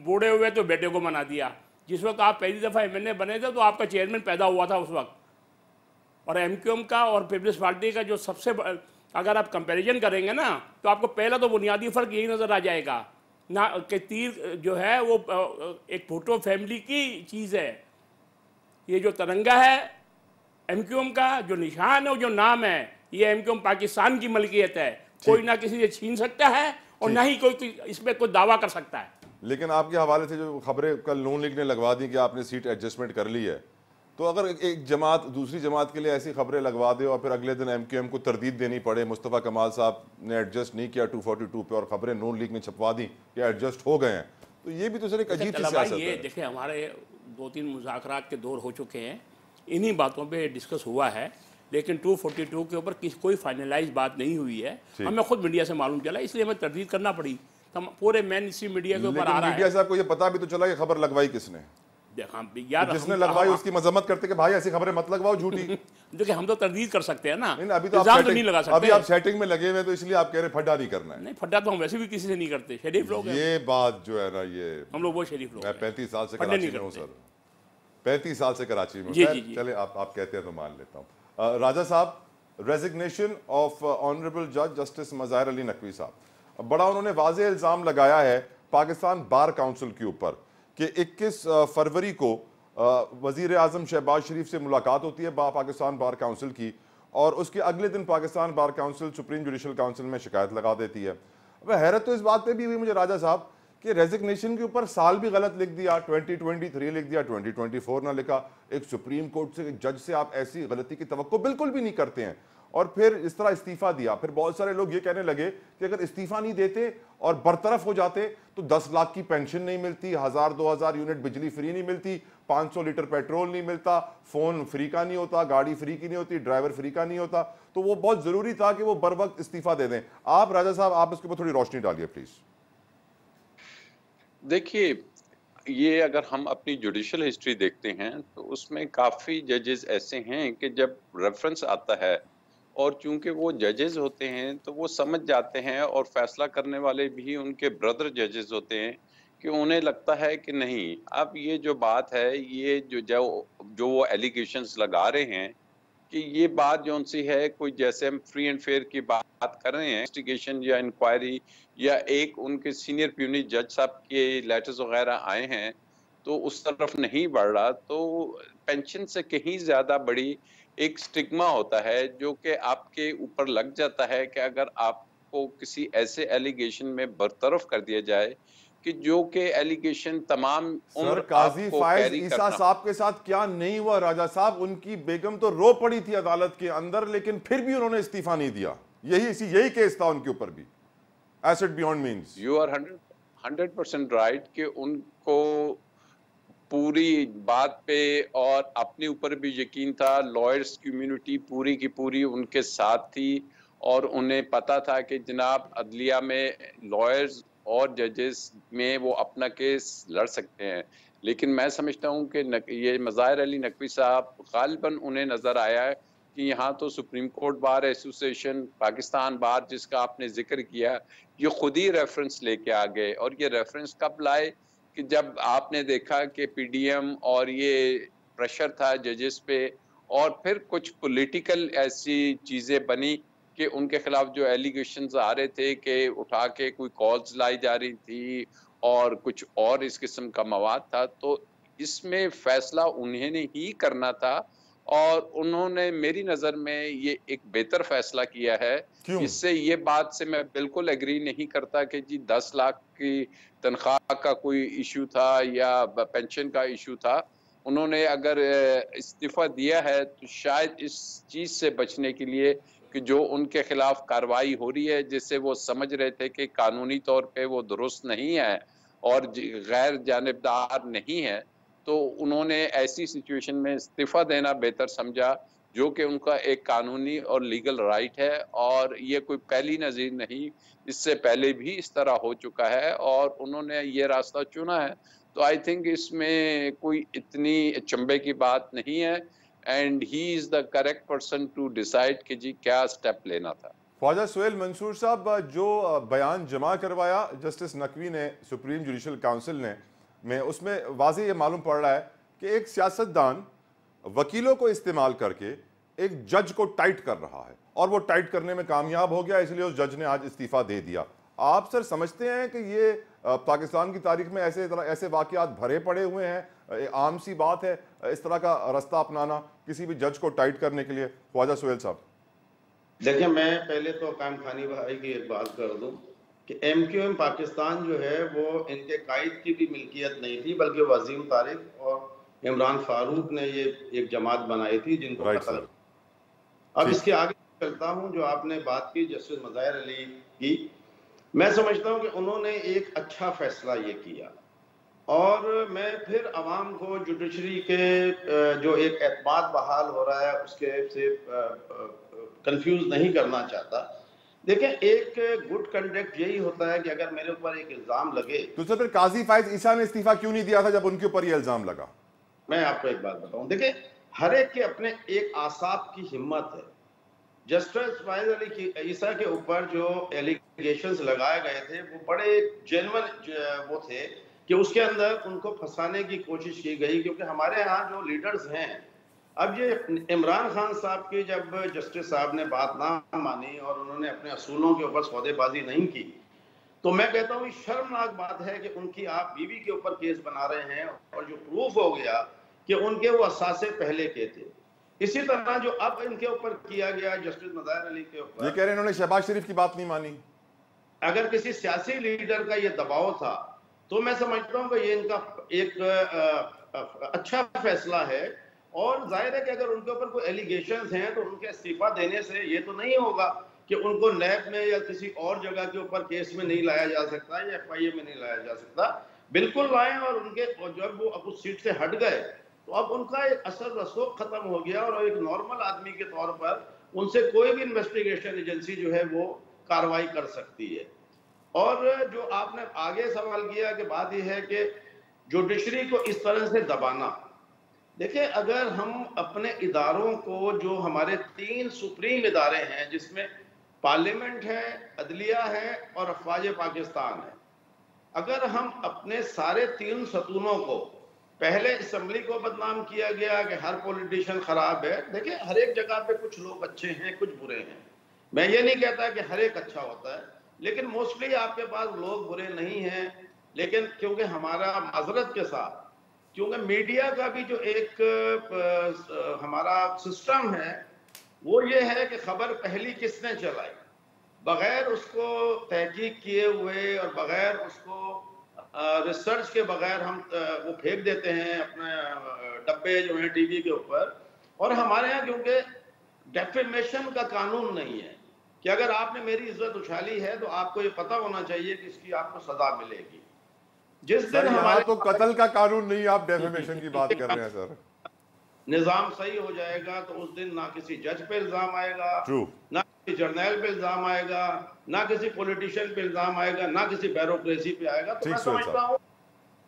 बूढ़े हुए तो बेटे को मना दिया। जिस वक्त आप पहली दफ़ा MNA बने थे तो आपका चेयरमैन पैदा हुआ था उस वक्त। और MQM का और पीपल्स पार्टी का जो सबसे, अगर आप कंपैरिजन करेंगे ना, तो आपको पहला तो बुनियादी फ़र्क यही नज़र आ जाएगा ना कि तीर जो है वो एक भुट्टो फैमिली की चीज़ है। ये जो तिरंगा है MQM का, जो निशान है, जो नाम है, ये MQM पाकिस्तान की मलकियत है। कोई ना किसी से छीन सकता है और ना ही कोई इसमें कोई दावा कर सकता है। लेकिन आपके हवाले से जो खबरें कल नून लीग ने लगवा दी कि आपने सीट एडजस्टमेंट कर ली है, तो अगर एक जमात दूसरी जमात के लिए ऐसी खबरें लगवा दे और फिर अगले दिन MQM को तरदीद देनी पड़े, मुस्तफ़ा कमाल साहब ने एडजस्ट नहीं किया 242 पे और खबरें नून लीग में छपवा दी कि एडजस्ट हो गए हैं, तो ये भी तो सर एक अजीब सी सियासत है। ये देखिए, हमारे 2-3 मुज़ाकरात के दौर हो चुके हैं, इन्हीं बातों पे डिस्कस हुआ है, लेकिन 242 के ऊपर कोई फाइनलाइज बात नहीं हुई है। हमें खुद मीडिया से मालूम चला, इसलिए हमें तरदीद करना पड़ी। पूरे मेन इसी मीडिया के ऊपर आ रहा है। मीडिया साहब को ये पता भी तो चला कि खबर लगवाई किसने, यार जिसने लगवाई उसकी मजम्मत करते कि भाई ऐसी खबरें मत लगवाओ झूठी। देखिए हम तो तरदीद कर सकते हैं ना, अभी तो आप नहीं लगा सकते। अभी आप सेटिंग में लगे हुए, तो इसलिए आप कह रहे फड्डा नहीं करना है। नहीं, फड्डा तो हम वैसे भी किसी से नहीं करते, शरीफ लोग हैं। ये बात जो है ना, ये हम लोग वो शरीफ लोग। मैं 35 साल से कराची में हूँ सर, 35 साल से कराची में। चले आप कहते हैं तो मान लेता हूँ। राजा साहब, रेजिग्नेशन ऑफ ऑनरेबल जज जस्टिस मज़ार अली नकवी साहब, बड़ा उन्होंने वाज़ेह इल्ज़ाम लगाया है पाकिस्तान बार काउंसिल के ऊपर कि 21 फरवरी को वज़ीर आज़म शहबाज शरीफ से मुलाकात होती है पाकिस्तान बार काउंसिल की, और उसके अगले दिन Pakistan bar council supreme judicial council में शिकायत लगा देती है। अब हैरत तो इस बात पे भी हुई मुझे राजा साहब कि रेजिग्नेशन के ऊपर साल भी गलत लिख दिया, 2023 लिख दिया, 2024 ना लिखा। एक सुप्रीम कोर्ट से, एक जज से आप ऐसी गलती की तवक्को बिल्कुल भी नहीं करते हैं, और फिर इस तरह इस्तीफा दिया। फिर बहुत सारे लोग ये कहने लगे कि अगर इस्तीफा नहीं देते और बरतरफ हो जाते तो 10 लाख की पेंशन नहीं मिलती, 1000-2000 यूनिट बिजली फ्री नहीं मिलती, 500 लीटर पेट्रोल नहीं मिलता, फोन फ्री का नहीं होता, गाड़ी फ्री की नहीं होती, ड्राइवर फ्री का नहीं होता। तो वो बहुत जरूरी था कि वो बर वक्त इस्तीफा दे दें। आप राजा साहब, आप इसके ऊपर थोड़ी रोशनी डालिए प्लीज। देखिए, ये अगर हम अपनी जुडिशल हिस्ट्री देखते हैं तो उसमें काफ़ी जजेस ऐसे हैं कि जब रेफरेंस आता है, और चूंकि वो जजेस होते हैं तो वो समझ जाते हैं, और फैसला करने वाले भी उनके ब्रदर जजेस होते हैं, कि उन्हें लगता है कि नहीं, अब ये जो बात है, ये जो वो एलिगेशंस लगा रहे हैं कि ये बात जौन सी है, कोई जैसे हम फ्री एंड फेयर की बात कर रहे हैं, इन्वेस्टिगेशन या इंक्वायरी या एक उनके सीनियर प्यूनी जज साहब के लेटर्स वगैरह आए हैं, तो उस तरफ नहीं बढ़ रहा। तो पेंशन से कहीं ज्यादा बड़ी एक स्टिग्मा होता है जो कि आपके ऊपर लग जाता है कि अगर आपको किसी ऐसे एलिगेशन में बरतरफ कर दिया जाए कि जो कि एलिगेशन तमाम सर, काजी फायज ईसा साहब के साथ क्या नहीं हुआ राजा साहब? उनकी बेगम तो रो पड़ी थी अदालत के अंदर, लेकिन फिर भी उन्होंने इस्तीफा नहीं दिया। यही केस था उनके ऊपर भी, asset beyond means. You are 100% right कि उनको पूरी बात पे और अपने ऊपर भी यकीन था, लॉयर्स कम्युनिटी पूरी की पूरी उनके साथ थी, और उन्हें पता था कि जनाब अदलिया में लॉयर्स और जजेस में वो अपना केस लड़ सकते हैं। लेकिन मैं समझता हूँ कि ये मज़ाहिर अली नकवी साहब, गालिबन उन्हें नज़र आया है कि यहाँ तो supreme court bar association, Pakistan bar जिसका आपने जिक्र किया, ये खुद ही रेफरेंस लेके आ गए। और ये रेफरेंस कब लाए कि जब आपने देखा कि पीडीएम और ये प्रेशर था जजेस पे, और फिर कुछ पॉलिटिकल ऐसी चीज़ें बनी कि उनके खिलाफ जो एलिगेशंस आ रहे थे कि उठा के कोई कॉल्स लाई जा रही थी और कुछ और इस किस्म का मवाद था, तो इसमें फैसला उन्हें ने ही करना था, और उन्होंने मेरी नज़र में ये एक बेहतर फैसला किया है। इससे ये बात से मैं बिल्कुल एग्री नहीं करता कि जी 10 लाख की तनख्वाह का कोई इशू था या पेंशन का इशू था। उन्होंने अगर इस्तीफा दिया है तो शायद इस चीज़ से बचने के लिए कि जो उनके खिलाफ कार्रवाई हो रही है, जिससे वो समझ रहे थे कि कानूनी तौर पे वो दुरुस्त नहीं है और गैर जानिबदार नहीं है, तो उन्होंने ऐसी सिचुएशन में इस्तीफा देना बेहतर समझा, जो कि उनका एक कानूनी और लीगल राइट है, और ये कोई पहली नज़ीर नहीं, इससे पहले भी इस तरह हो चुका है और उन्होंने ये रास्ता चुना है। तो आई थिंक इसमें कोई इतनी अचंभे की बात नहीं है, and he is the correct person to decide कि जी क्या स्टेप लेना था। ख्वाजा सुहेल मंसूर साहब, जो बयान जमा करवाया जस्टिस नकवी ने सुप्रीम जुडिशल काउंसिल ने में, उसमें वाज़ेह ये मालूम पड़ रहा है कि एक सियासतदान वकीलों को इस्तेमाल करके एक जज को टाइट कर रहा है, और वो टाइट करने में कामयाब हो गया, इसलिए उस जज ने आज इस्तीफा दे दिया। आप सर समझते हैं कि ये पाकिस्तान की तारीख में ऐसे वाकयात भरे पड़े हुए हैं, आम सी बात है इस तरह का रास्ता अपनाना किसी भी जज को टाइट करने के लिए? ख्वाजा सुहेल साहब, देखिए, मैं पहले तो कायम खानी भाई की एक बात कर दूं कि MQM पाकिस्तान जो है वो इनके कायद की भी मिल्कियत नहीं थी, बल्कि वजीम तारिक और इमरान फारूक ने ये एक जमात बनाई थी जिनको कत्ल। अब इसके आगे चलता हूं, जो आपने बात की जस्टिस मज़ाहिर अली की, मैं समझता हूं कि उन्होंने एक अच्छा फैसला ये किया, और मैं फिर अवाम को जुडिशरी के जो एक एतमाद बहाल हो रहा है उसके से कंफ्यूज नहीं करना चाहता। देखें, एक गुड कंडक्ट यही होता है कि अगर मेरे ऊपर एक इल्जाम लगे तो सर फिर काजी फायज ईसा ने इस्तीफा क्यों नहीं दिया था जब उनके ऊपर ये इल्जाम लगा? मैं आपको एक बात बताऊं, देखिए, हर एक के अपने एक आसाब की हिम्मत है। जस्टिस फायज अली ईसा के ऊपर जो एलिगेशंस लगाए गए थे वो बड़े जेन्युइन वो थे कि उसके अंदर उनको फंसाने की कोशिश की गई, क्योंकि हमारे यहाँ जो लीडर्स हैं, अब ये इमरान खान साहब की जब जस्टिस साहब ने बात ना मानी और उन्होंने अपने असूलों के ऊपर सौदेबाजी नहीं की, तो मैं कहता हूँ शर्मनाक बात है कि उनकी आप बीवी के ऊपर केस बना रहे हैं, और जो प्रूफ हो गया कि उनके वो असासे पहले के थे। इसी तरह जो अब इनके ऊपर किया गया जस्टिस मज़ाहिर अली के ऊपर, ये कह रहे हैं इन्होंने शहबाज शरीफ की बात नहीं मानी। अगर किसी सियासी लीडर का ये दबाव था तो मैं समझता हूँ कि ये इनका एक अच्छा फैसला है। और जाहिर है कि अगर उनके ऊपर कोई एलिगेशंस हैं तो उनके इस्तीफा देने से ये तो नहीं होगा कि उनको नैब में या किसी और जगह के ऊपर केस में नहीं लाया जा सकता या FIA में नहीं लाया जा सकता। बिल्कुल लाएं। और उनके जब वो अब उस सीट से हट गए तो अब उनका एक असर रसूख खत्म हो गया और एक नॉर्मल आदमी के तौर पर उनसे कोई भी इन्वेस्टिगेशन एजेंसी जो है वो कार्रवाई कर सकती है। और जो आपने आगे सवाल किया कि बात यह है कि जुडिशरी को इस तरह से दबाना, देखिए अगर हम अपने इदारों को, जो हमारे 3 सुप्रीम इदारे हैं जिसमें पार्लियामेंट है, अदलिया है और अफवाज पाकिस्तान है, अगर हम अपने सारे 3 सतूनों को, पहले असेंबली को बदनाम किया गया कि हर पॉलिटिशियन खराब है। देखिए हर एक जगह पे कुछ लोग अच्छे हैं, कुछ बुरे हैं। मैं ये नहीं कहता कि हर एक अच्छा होता है, लेकिन मोस्टली आपके पास लोग बुरे नहीं हैं। लेकिन क्योंकि हमारा माजरत के साथ, क्योंकि मीडिया का भी जो एक हमारा सिस्टम है वो ये है कि खबर पहली किसने चलाई, बगैर उसको तहकीक किए हुए और बगैर उसको रिसर्च के बगैर हम वो फेंक देते हैं अपने डब्बे जो हैं टीवी के ऊपर। और हमारे यहाँ क्योंकि डेफेमेशन का कानून नहीं है कि अगर आपने मेरी इज्जत उछाली है तो आपको ये पता होना चाहिए कि इसकी आपको सजा मिलेगी। जिस दिन हमारे तो कत्ल का कानून नहीं, आप डेफेमेशन की बात कर रहे हैं सर। निजाम सही हो जाएगा तो उस दिन ना किसी जज पे इल्जाम आएगा, ना किसी जर्नैल पे इल्जाम आएगा, ना किसी पॉलिटिशियन पे इल्जाम आएगा, ना किसी ब्यूरोक्रेसी पे आएगा। तो मैं समझता हूँ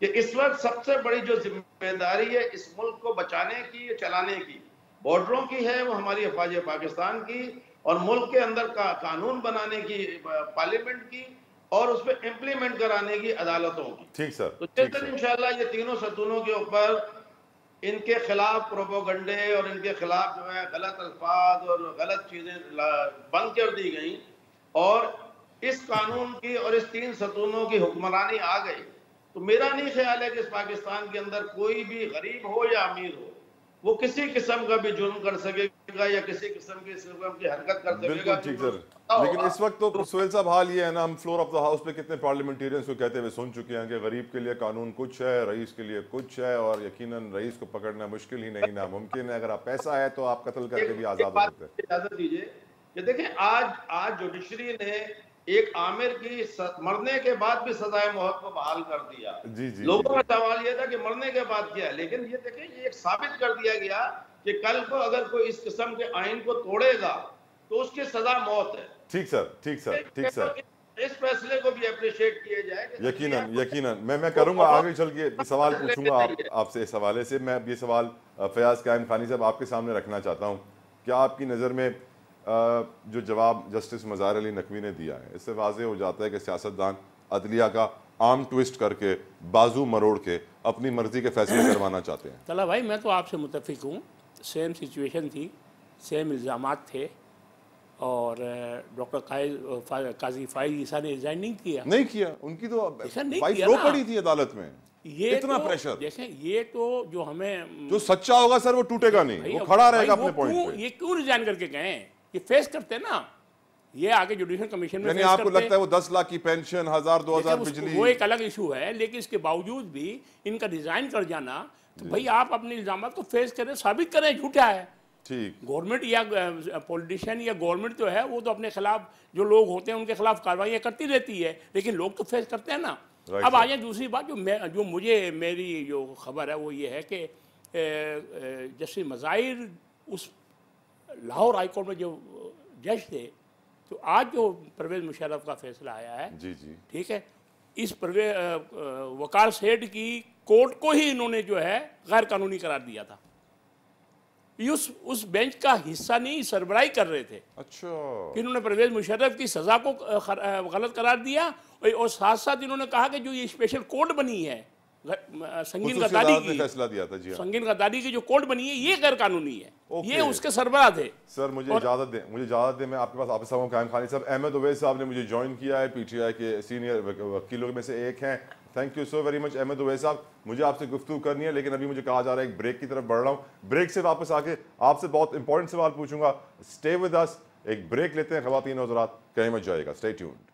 कि इस वक्त सबसे बड़ी जो जिम्मेदारी है इस मुल्क को बचाने की, चलाने की, बॉर्डरों की है, वो हमारी अफवाज पाकिस्तान की, और मुल्क के अंदर का कानून बनाने की पार्लियामेंट की, और उस पर इम्प्लीमेंट कराने की अदालतों की। ठीक सर। तो जिस दिन इंशाल्लाह ये 3 सतूनों के ऊपर इनके खिलाफ प्रोपोगंडे और इनके खिलाफ जो है गलत अल्फाज और गलत चीजें बंद कर दी गई और इस कानून की और इस 3 सतूनों की हुक्मरानी आ गई, तो मेरा नहीं ख्याल है कि इस पाकिस्तान के अंदर कोई भी गरीब हो या अमीर हो वो किसी किस्म का भी जुर्म कर सकेगा या किसी किस्म की हरकत कर सकेगा। बिल्कुल ठीक सर। लेकिन इस वक्त तो सुहेल साहब हाल ये है ना, हम फ्लोर ऑफ द हाउस पे कितने पार्लियामेंटेरियंस को कहते हुए सुन चुके हैं कि गरीब के लिए कानून कुछ है, रईस के लिए कुछ है, और यकीनन रईस को पकड़ना मुश्किल ही नहीं नामुमकिन है। अगर आप पैसा है तो आप कत्ल करके भी आजाद हो सकते हैं। इजाजत दीजिए कि देखें आज जुडिशरी ने एक आमिर की मरने के बाद भी सजाए मौत को बहाल कर दिया। जी जी। लोगों का सवाल यह था कि मरने के बाद क्या है, लेकिन ये देखें ये एक साबित कर दिया गया कि कल को अगर कोई इस किस्म के आइन को तोड़ेगा तो उसकी सजा मौत है। ठीक सर, ठीक सर, ठीक सर। इस फैसले को भी अप्रिशिएट किया जाए। यकीनन यकीनन मैं करूंगा, आगे चल के सवाल पूछूंगा आपसे इस हवाले से। मैं ये सवाल फयाज कायम खानी साहब आपके सामने रखना चाहता हूँ। क्या आपकी नज़र में जो जवाब जस्टिस मज़ाहिर अली नकवी ने दिया है, इससे वाज़ेह हो जाता है कि सियासतदान अदलिया का आर्म ट्विस्ट करके, बाजू मरोड़ के अपनी मर्जी के फैसले करवाना चाहते हैं? चला भाई, मैं तो आपसे मुत्तफिक हूँ। सेम सिचुएशन थी, सेम इल्ज़ामात थे, और डॉक्टर काजी फाइज ईसा ने रिजाइन नहीं किया। उनकी तो वाइफ रो पड़ी थी अदालत में। ये इतना तो, प्रेशर। जैसे ये तो जो हमें, जो सच्चा होगा सर वो टूटेगा नहीं, वो खड़ा रहेगा अपने पॉइंट पे। ये क्यों रिजाइन करके गए? ये फेस करते ना, ये आगे जुडिशल कमीशन में यानी आपको लगता है वो 10 लाख की पेंशन, 1000-2000 बिजली, वो एक अलग इशू है, लेकिन इसके बावजूद भी इनका रिजाइन कर जाना, तो भाई आप अपने इल्जामात को फेस करें, साबित करें झूठा है। ठीक, गवर्नमेंट या पॉलिटिशियन या गवर्नमेंट जो है वो तो अपने खिलाफ जो लोग होते हैं उनके खिलाफ कार्रवाई करती रहती है, लेकिन लोग तो फेस करते हैं ना। अब आ जाए दूसरी बात, जो मुझे मेरी जो खबर है वो ये है कि जस्टिस मज़ाहिर उस लाहौर हाई कोर्ट में जो जज थे, तो आज जो परवेज़ मुशर्रफ का फैसला आया है, जी जी, ठीक है, इस वकार सेठ की कोर्ट को ही इन्होंने जो है गैर कानूनी करार दिया था। उस बेंच का हिस्सा नहीं, सरबराही कर रहे थे। अच्छा, कि इन्होंने परवेज़ मुशर्रफ की सज़ा को गलत करार दिया, और साथ साथ इन्होंने कहा कि जो ये स्पेशल कोर्ट बनी है संगीन गद्दारी की, फैसला दिया था, जी हाँ, संगीन गद्दारी की जो कोर्ट बनी है ये गैर कानूनी है। ये उसके सरबराह थे। सर मुझे इजाजत दें, मैं आपके पास वापस आऊँ। कायम खानी साहब, अहमद उवैस साहब ने मुझे ज्वाइन किया है, PTI के सीनियर वकीलों में से एक हैं। Thank you so very much Ahmad Uwais Sahab. मुझे आपसे गुफ्तगू करनी है, लेकिन अभी मुझे कहा जा रहा है एक ब्रेक की तरफ बढ़ रहा हूँ। ब्रेक से वापस आके आपसे बहुत इंपॉर्टेंट सवाल पूछूंगा। स्टे विद अस, एक ब्रेक लेते हैं ख़वातीन और हज़रात, कहीं मत जाएगा, stay tuned.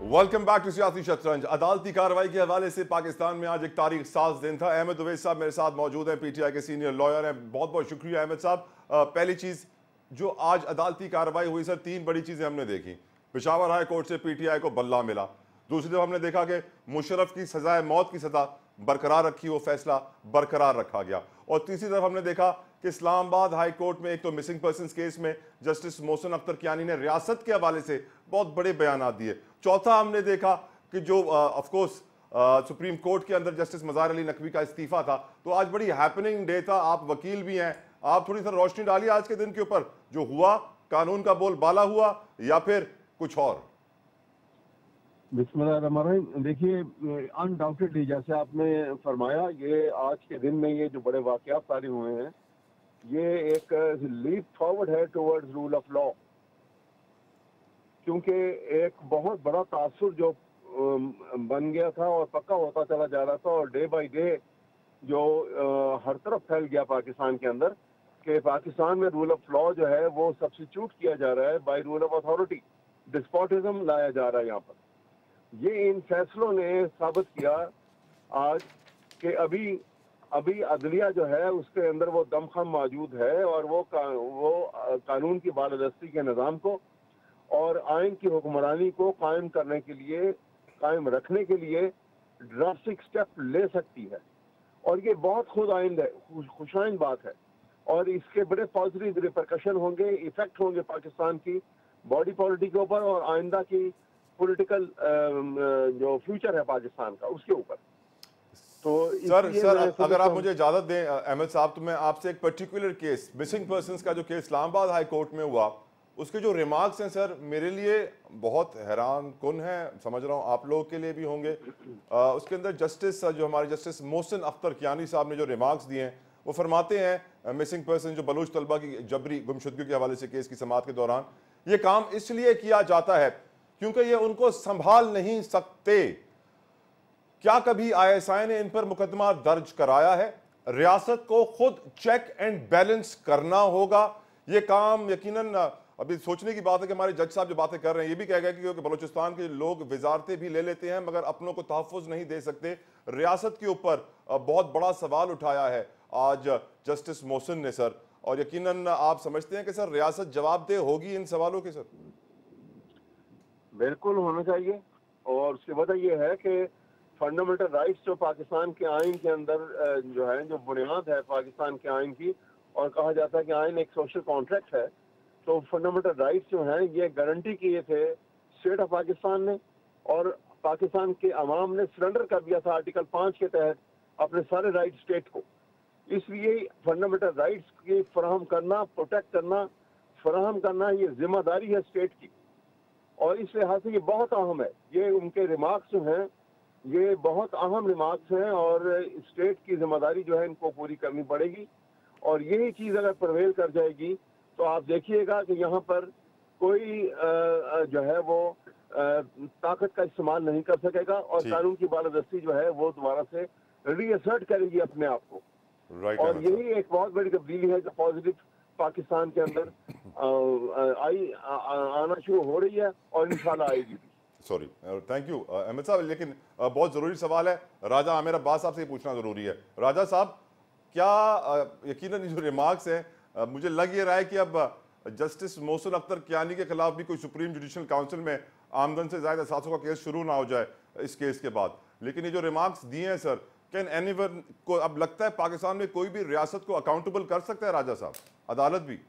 Welcome back to Siyasi Shatranj. अदालती कार्रवाई के हवाले से पाकिस्तान में आज एक तारीख साज दिन था। अहमद उवैस साहब मेरे साथ मौजूद हैं, पीटीआई के सीनियर लॉयर हैं। बहुत बहुत शुक्रिया अहमद साहब। पहली चीज जो आज अदालती कार्रवाई हुई सर, तीन बड़ी चीजें हमने देखी। पेशावर हाई कोर्ट से पीटीआई को बल्ला मिला। दूसरी तरफ हमने देखा कि मुशर्रफ की सजाए मौत की सजा बरकरार रखी, वो फैसला बरकरार रखा गया। और तीसरी तरफ हमने देखा कि इस्लामाबाद हाई कोर्ट में एक तो मिसिंग पर्सन केस में जस्टिस मोहसिन अख्तर कियानी ने रियासत के हवाले से बहुत बड़े बयान दिए। चौथा हमने देखा कि जो ऑफ कोर्स सुप्रीम कोर्ट के अंदर जस्टिस मज़ार अली नकवी का इस्तीफा था। तो आज बड़ी हैपनिंग डे था। आप वकील भी हैं, आप थोड़ी सी रोशनी डालिए आज के दिन के ऊपर, जो हुआ कानून का बोल बाला हुआ या फिर कुछ और। बिस्मिल्लाहिर्रहमानिर्रहीम। देखिए, अनडाउटेडली जैसे आपने फरमाया, ये आज के दिन में ये जो बड़े वाक़यात सारे हुए हैं, ये एक लीप फॉरवर्ड है टुवर्ड्स रूल ऑफ लॉ। क्योंकि एक बहुत बड़ा तासुर जो बन गया था और पक्का होता चला जा रहा था, और डे बाय डे जो हर तरफ फैल गया पाकिस्तान के अंदर, कि पाकिस्तान में रूल ऑफ लॉ जो है वो सब्स्टिट्यूट किया जा रहा है by rule of authority, despotism लाया जा रहा है यहाँ पर। ये इन फैसलों ने साबित किया आज कि अभी अदलिया जो है उसके अंदर वो दमखम मौजूद है, और वो कानून की बालादस्ती के निज़ाम को और आइन की हुक्मरानी को कायम करने के लिए, कायम रखने के लिए ड्रास्टिक स्टेप ले सकती है। और ये बहुत खुद आइंद है, खुशाइंद बात है, और इसके बड़े पॉजिटिव रिपरकशन होंगे, इफेक्ट होंगे पाकिस्तान की बॉडी पॉलिटी के ऊपर और आइंदा की पॉलिटिकल जो फ्यूचर है पाकिस्तान का उसके ऊपर। तो सर अगर आप मुझे इजाजत दें अहमद साहब, तो मैं आपसे एक पर्टिकुलर केस, मिसिंग पर्संस का जो केस इस्लामाबाद हाई कोर्ट में हुआ, उसके जो रिमार्क्स हैं सर, मेरे लिए बहुत हैरान कुन है, समझ रहा हूँ आप लोगों के लिए भी होंगे। उसके अंदर जस्टिस जो हमारे जस्टिस मोहसिन अख्तर कियानी साहब ने जो रिमार्क्स दिए हैं, वो फरमाते हैं मिसिंग पर्सन जो बलूच तलबा की जबरी गुमशुदगी के हवाले से केस की समाअत के दौरान ये काम इसलिए किया जाता है क्योंकि ये उनको संभाल नहीं सकते। क्या कभी ISI ने इन पर मुकदमा दर्ज कराया है? रियासत को खुद चेक एंड बैलेंस करना होगा। ये काम यकीनन अभी सोचने की बात है कि हमारे जज साहब जो बातें कर रहे हैं, ये भी कह गए कि बलूचिस्तान के लोग वजारतें भी ले लेते हैं मगर अपनों को तहफ़्फ़ुज़ नहीं दे सकते। रियासत के ऊपर बहुत बड़ा सवाल उठाया है आज जस्टिस मोहसिन ने सर, और यकीनन आप समझते हैं कि सर रियासत जवाबदेह होगी इन सवालों के? सर बिल्कुल होना चाहिए। और उसकी वजह यह है कि फंडामेंटल राइट्स जो पाकिस्तान के आइन के अंदर जो है, जो बुनियाद है पाकिस्तान के आइन की, और कहा जाता है कि आइन एक सोशल कॉन्ट्रैक्ट है, तो फंडामेंटल राइट्स जो हैं ये गारंटी किए थे स्टेट ऑफ पाकिस्तान ने, और पाकिस्तान के अवाम ने सरेंडर कर दिया था आर्टिकल 5 के तहत अपने सारे राइट स्टेट को। इसलिए फंडामेंटल राइट्स की फराहम करना, प्रोटेक्ट करना, फराहम करना, ये जिम्मेदारी है स्टेट की, और इस लिहाज से ये बहुत अहम है। ये उनके रिमार्क्स जो हैं ये बहुत अहम रिमार्क्स हैं, और स्टेट की जिम्मेदारी जो है इनको पूरी करनी पड़ेगी। और यही चीज़ अगर प्रवेल कर जाएगी तो आप देखिएगा कि यहाँ पर कोई जो है वो ताकत का इस्तेमाल नहीं कर सकेगा, और कानून की बालादस्ती जो है वो दोबारा से रीअसर्ट करेगी अपने आप को। और यही एक बहुत बड़ी तब्दीली है जो पॉजिटिव पाकिस्तान के अंदर आना शुरू हो रही है, और इंशाल्लाह आएगी। सॉरी, थैंक यू अहमद साहब, लेकिन बहुत ज़रूरी सवाल है, राजा आमिर अब्बास साहब से पूछना ज़रूरी है। राजा साहब, क्या यकीनन जो रिमार्क्स हैं, मुझे लग ये रहा है कि अब जस्टिस मोहसिन अख्तर कियानी के खिलाफ भी कोई सुप्रीम जुडिशल काउंसिल में आमदन से ज़्यादा असासों का केस शुरू ना हो जाए इस केस के बाद, लेकिन ये जो रिमार्क्स दिए हैं सर, कैन एनीवन को अब लगता है पाकिस्तान में कोई भी रियासत को अकाउंटेबल कर सकता है राजा साहब, अदालत भी?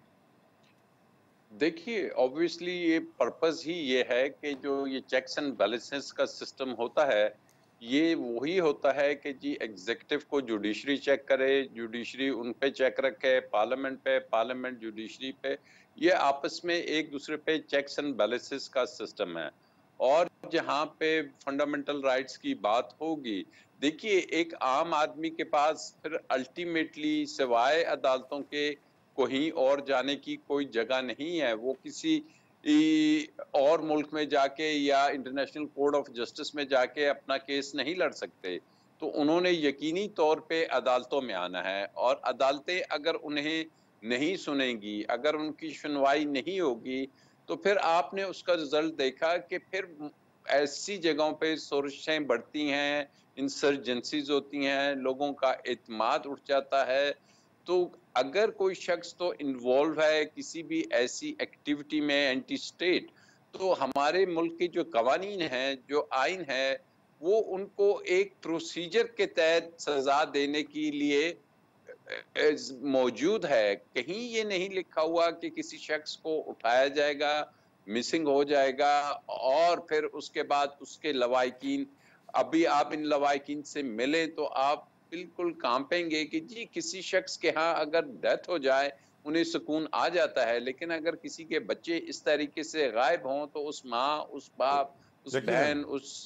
देखिए, ऑब्वियसली ये पर्पस ही ये है कि जो ये चेक्स एंड बैलेंसेस का सिस्टम होता है, ये वही होता है कि जी एग्जीक्यूटिव को जुडिशरी चेक करे, जुडिशरी उन पे चेक रखे, पार्लियामेंट पे, पार्लियामेंट जुडिशरी पे, ये आपस में एक दूसरे पे चेक्स एंड बैलेंसेस का सिस्टम है। और जहां पे फंडामेंटल राइट्स की बात होगी, देखिए एक आम आदमी के पास फिर अल्टीमेटली सिवाय अदालतों के कहीं और जाने की कोई जगह नहीं है। वो किसी और मुल्क में जाके या इंटरनेशनल कोर्ट ऑफ जस्टिस में जाके अपना केस नहीं लड़ सकते। तो उन्होंने यकीनी तौर पे अदालतों में आना है, और अदालतें अगर उन्हें नहीं सुनेंगी, अगर उनकी सुनवाई नहीं होगी, तो फिर आपने उसका रिजल्ट देखा कि फिर ऐसी जगहों पे शोरशें बढ़ती हैं, इंसर्जेंसीज होती हैं, लोगों का एतमाद उठ जाता है। तो अगर कोई शख्स तो इन्वॉल्व है किसी भी ऐसी एक्टिविटी में एंटी स्टेट, तो हमारे मुल्क के जो कवानीन हैं, जो आइन है, वो उनको एक प्रोसीजर के तहत सजा देने के लिए मौजूद है। कहीं ये नहीं लिखा हुआ कि किसी शख्स को उठाया जाएगा, मिसिंग हो जाएगा, और फिर उसके बाद उसके लवाहिकीन, अभी आप इन लवाहिकीन से मिले तो आप बिल्कुल कांपेंगे कि जी किसी शख्स के यहाँ अगर डेथ हो जाए उन्हें सुकून आ जाता है, लेकिन अगर किसी के बच्चे इस तरीके से गायब हों तो उस माँ, उस बाप, उस बहन, उस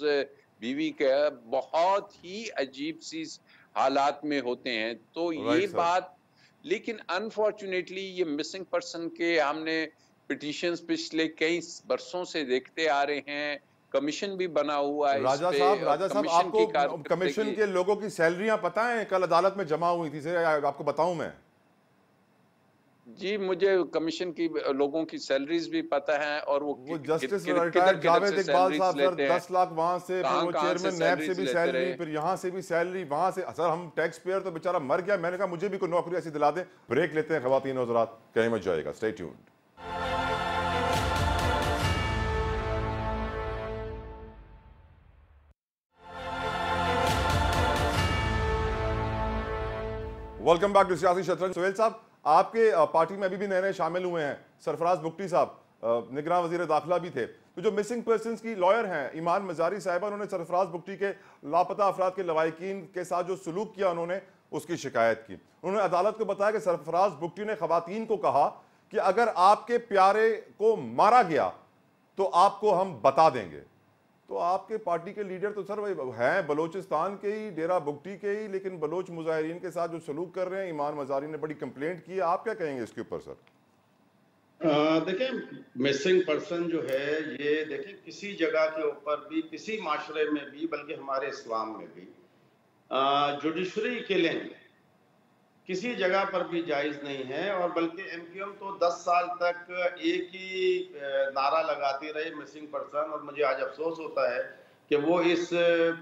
बीवी के बहुत ही अजीब सी हालात में होते हैं। तो ये बात, लेकिन अनफॉर्चुनेटली ये मिसिंग पर्सन के हमने पिटीशंस पिछले कई बरसों से देखते आ रहे हैं। कमीशन भी बना हुआ है। राजा साहब आपको कमीशन के लोगों की सैलरियां पता है? कल अदालत में जमा हुई थी, आपको बताऊं मैं। जी, मुझे कमीशन की लोगों की सैलरीज भी पता है, और वो जस्टिस रिटायर्ड जावेद इकबाल साहब सर 10 लाख वहां से, फिर वो चेयरमैन नैब से भी सैलरी, फिर यहाँ से भी सैलरी, वहां से। सर हम टैक्स पेयर तो बेचारा मर गया। मैंने कहा मुझे भी कोई नौकरी ऐसी दिला दे। ब्रेक लेते हैं ख्वातीन और हज़रात, कहीं मत जाएगा, stay tuned. Welcome back to Siyasi Shatranj. Suhail साहब, आपके पार्टी में अभी भी नए नए शामिल हुए हैं सरफराज बुगटी साहब, निगरान वजीर दाखिला भी थे। तो जो मिसिंग पर्सन्स की लॉयर हैं ईमान मजारी साहिबा, उन्होंने सरफराज बुगटी के लापता अफराद के लवाहिकीन के साथ जो सलूक किया उन्होंने उसकी शिकायत की। उन्होंने अदालत को बताया कि सरफराज बुगटी ने खवातीन को कहा कि अगर आपके प्यारे को मारा गया तो आपको हम बता देंगे। तो आपके पार्टी के लीडर तो सर हैं बलोचिस्तान के ही, डेरा बुगटी के ही, लेकिन बलोच मुजाहिरीन के साथ जो सलूक कर रहे हैं, ईमान मजारी ने बड़ी कंप्लेंट की है। आप क्या कहेंगे इसके ऊपर सर? देखिए, मिसिंग पर्सन जो है ये देखिए किसी जगह के ऊपर भी, किसी माशरे में भी, बल्कि हमारे इस्लाम में भी जुडिशरी किलिंग किसी जगह पर भी जायज नहीं है। और बल्कि एमक्यूएम तो 10 साल तक एक ही नारा लगाती रही, मिसिंग पर्सन। और मुझे आज अफसोस होता है कि वो इस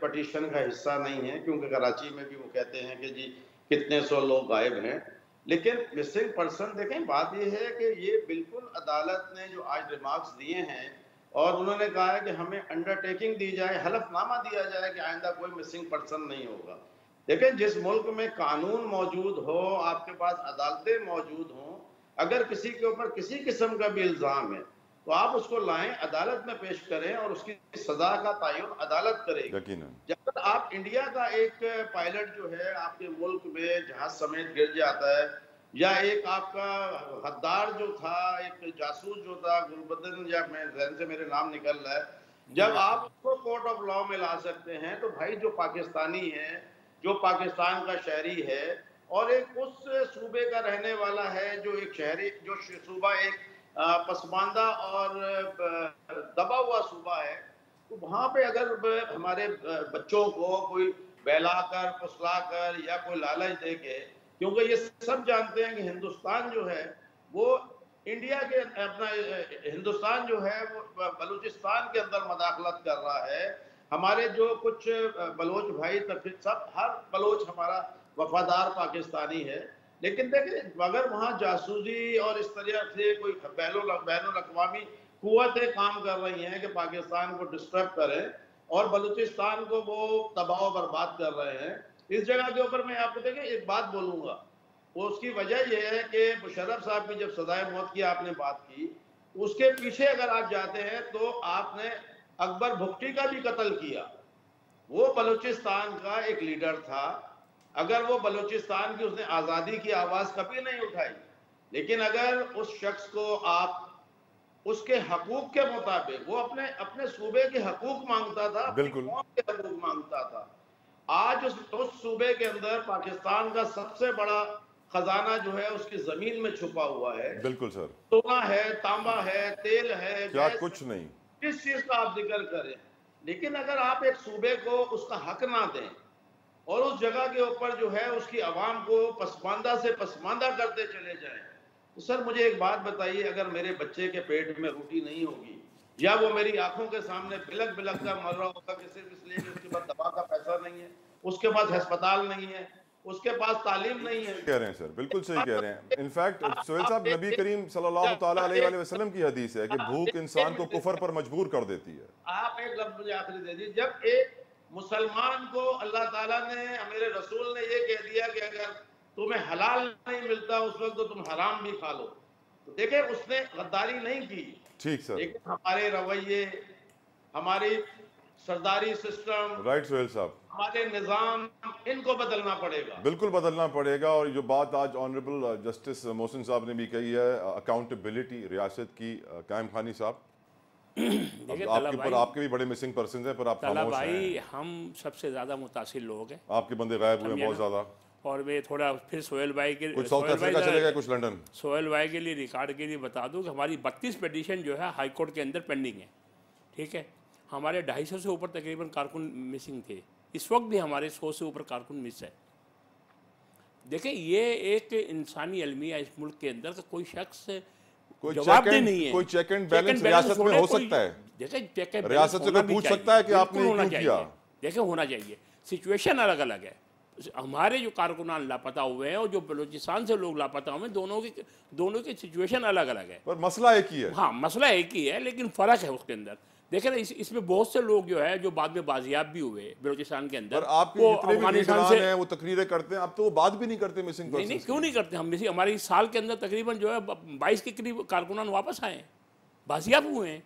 पटिशन का हिस्सा नहीं है, क्योंकि कराची में भी वो कहते हैं कि जी कितने सौ लोग गायब हैं। लेकिन मिसिंग पर्सन देखें, बात ये है कि ये बिल्कुल अदालत ने जो आज रिमार्क्स दिए हैं, और उन्होंने कहा है कि हमें अंडरटेकिंग दी जाए, हलफनामा दिया जाए कि आइंदा कोई मिसिंग पर्सन नहीं होगा। लेकिन जिस मुल्क में कानून मौजूद हो, आपके पास अदालतें मौजूद हों, अगर किसी के ऊपर किसी किस्म का भी इल्जाम है तो आप उसको लाएं, अदालत में पेश करें, और उसकी सजा का तयन अदालत करेगी। जब आप इंडिया का एक पायलट जो है आपके मुल्क में जहाज समेत गिर जाता है, या एक आपका हद्दार जो था, एक जासूस जो था गुलबदन, या जहन से मेरे नाम निकल रहा है, जब आप उसको कोर्ट ऑफ लॉ में ला सकते हैं, तो भाई जो पाकिस्तानी है, जो पाकिस्तान का शहरी है, और एक उस सूबे का रहने वाला है, जो एक शहरी, जो सूबा एक पसमानदा और दबा हुआ सूबा है, तो वहां पे अगर हमारे बच्चों को कोई बहलाकर, फुसलाकर या कोई लालच दे के, क्योंकि ये सब जानते हैं कि हिंदुस्तान जो है वो इंडिया के, अपना हिंदुस्तान जो है वो बलूचिस्तान के अंदर मदाखलत कर रहा है। हमारे जो कुछ बलोच भाई, तब सब, हर बलोच हमारा वफादार पाकिस्तानी है, लेकिन देखिए अगर वहाँ जासूसी और इस तरह से कोई बैनुल-अक़वामी कुव्वतें काम कर रही हैं कि पाकिस्तान को डिस्टर्ब करें और बलूचिस्तान को वो तबाह बर्बाद कर रहे हैं, इस जगह के ऊपर मैं आपको देखिए एक बात बोलूँगा, उसकी वजह यह है कि मुशर्रफ साहब की जब सजाए मौत की आपने बात की, उसके पीछे अगर आप जाते हैं तो आपने अकबर भुगटी का भी कत्ल किया। वो बलूचिस्तान का एक लीडर था। अगर वो बलूचिस्तान की, उसने आज़ादी की आवाज़ कभी नहीं उठाई, लेकिन अगर उस शख्स को आप उसके हकूक के मुताबिक, वो अपने अपने सूबे के हकूक मांगता था, अपनी बिल्कुल। कौम के हकूक मांगता था। आज उस सूबे के अंदर पाकिस्तान का सबसे बड़ा खजाना जो है उसकी जमीन में छुपा हुआ है। बिल्कुल सर, सोना है, तांबा है, तेल है, क्या गैस कुछ है, नहीं। किस चीज का आप जिक्र करें। लेकिन अगर आप एक सूबे को उसका हक ना दें और उस जगह के ऊपर जो है उसकी आवाम को पसमानदा से पसमानदा करते चले जाएं, तो सर मुझे एक बात बताइए, अगर मेरे बच्चे के पेट में रोटी नहीं होगी या वो मेरी आंखों के सामने बिलक बिलक कर मर रहा होगा कि सिर्फ इसलिए कि उसके पास दवा का पैसा नहीं है, उसके पास अस्पताल नहीं है, उसके पास तालीम नहीं है। कह रहे हैं सर, बिल्कुल सही कह रहे हैं। इनफैक्ट सोहेल साहब, नबी करीम सल्लल्लाहु ताला अलैहि वसल्लम की हदीस है कि भूख इंसान को कुफर पर मजबूर कर देती है। आप एक लफ्ज मुझे आखिरी दे दीजिए। जब एक मुसलमान को अल्लाह ताला ने, मेरे रसूल ने ये कह दिया कि अगर तुम्हें हलाल नहीं मिलता उस वक्त तो तुम हराम भी खा लो, तो देखे उसने गद्दारी नहीं की। ठीक सर, लेकिन हमारे रवैये, हमारी सरदारी सिस्टम, राइट सोहेल साहब, हमारे निज़ाम, इनको बदलना पड़ेगा। बिल्कुल बदलना पड़ेगा। और जो बात आज ऑनरेबल जस्टिस मोहसिन साहब ने भी कही है, अकाउंटेबिलिटी रियासत की, कायम खानी साहब, देखिए आपके ऊपर आपके भी बड़े मिसिंग पर्सन हैं पर आप खामोश भाई, हैं। हम सबसे ज़्यादा मुतासिर लोग हैं, आपके बंदे गायब हुए हैं बहुत ज़्यादा। और मैं थोड़ा फिर सोहेल भाई के, कुछ साउथ अफ्रीका चले गए, कुछ लंदन। सोहेल भाई के लिए रिकॉर्ड के लिए बता दूं कि हमारी 32 पिटीशन जो है हाई कोर्ट के अंदर पेंडिंग है। ठीक है, हमारे 250 से ऊपर तकरीबन कारकुन मिसिंग थे। इस वक्त भी हमारे 100 से ऊपर कारकुन मिस है। देखिए, ये एक इंसानी अलमिया इस मुल्क के अंदर का कोई शख्स जवाबदेह नहीं है। कोई चेक एंड बैलेंस रियासत में हो सकता है। देखिए, चेक एंड रियासत से कोई पूछ सकता है कि आपने क्यों किया। देखिए, होना चाहिए। सिचुएशन अलग अलग है। हमारे जो कारकुनान लापता हुए हैं और जो बलूचिस्तान से लोग लापता हुए हैं, दोनों की सिचुएशन अलग अलग है, पर मसला एक ही है। हाँ, मसला एक ही है, लेकिन फ़र्क है उसके अंदर। देखें ना, इसमें बहुत से लोग जो है जो बाद में बाजियाब भी हुए बलूचिस्तान के अंदर। पर आपके जितने भी लीडरान हैं वो तकरीरें करते हैं, अब तो वो बात भी नहीं करते मिसिंग पर्सन। नहीं, क्यों नहीं करते? हम हमारे इस साल के अंदर तकरीबन जो है 22 के करीब कारकुनान वापस आए हैं, बाजियाब हुए हैं।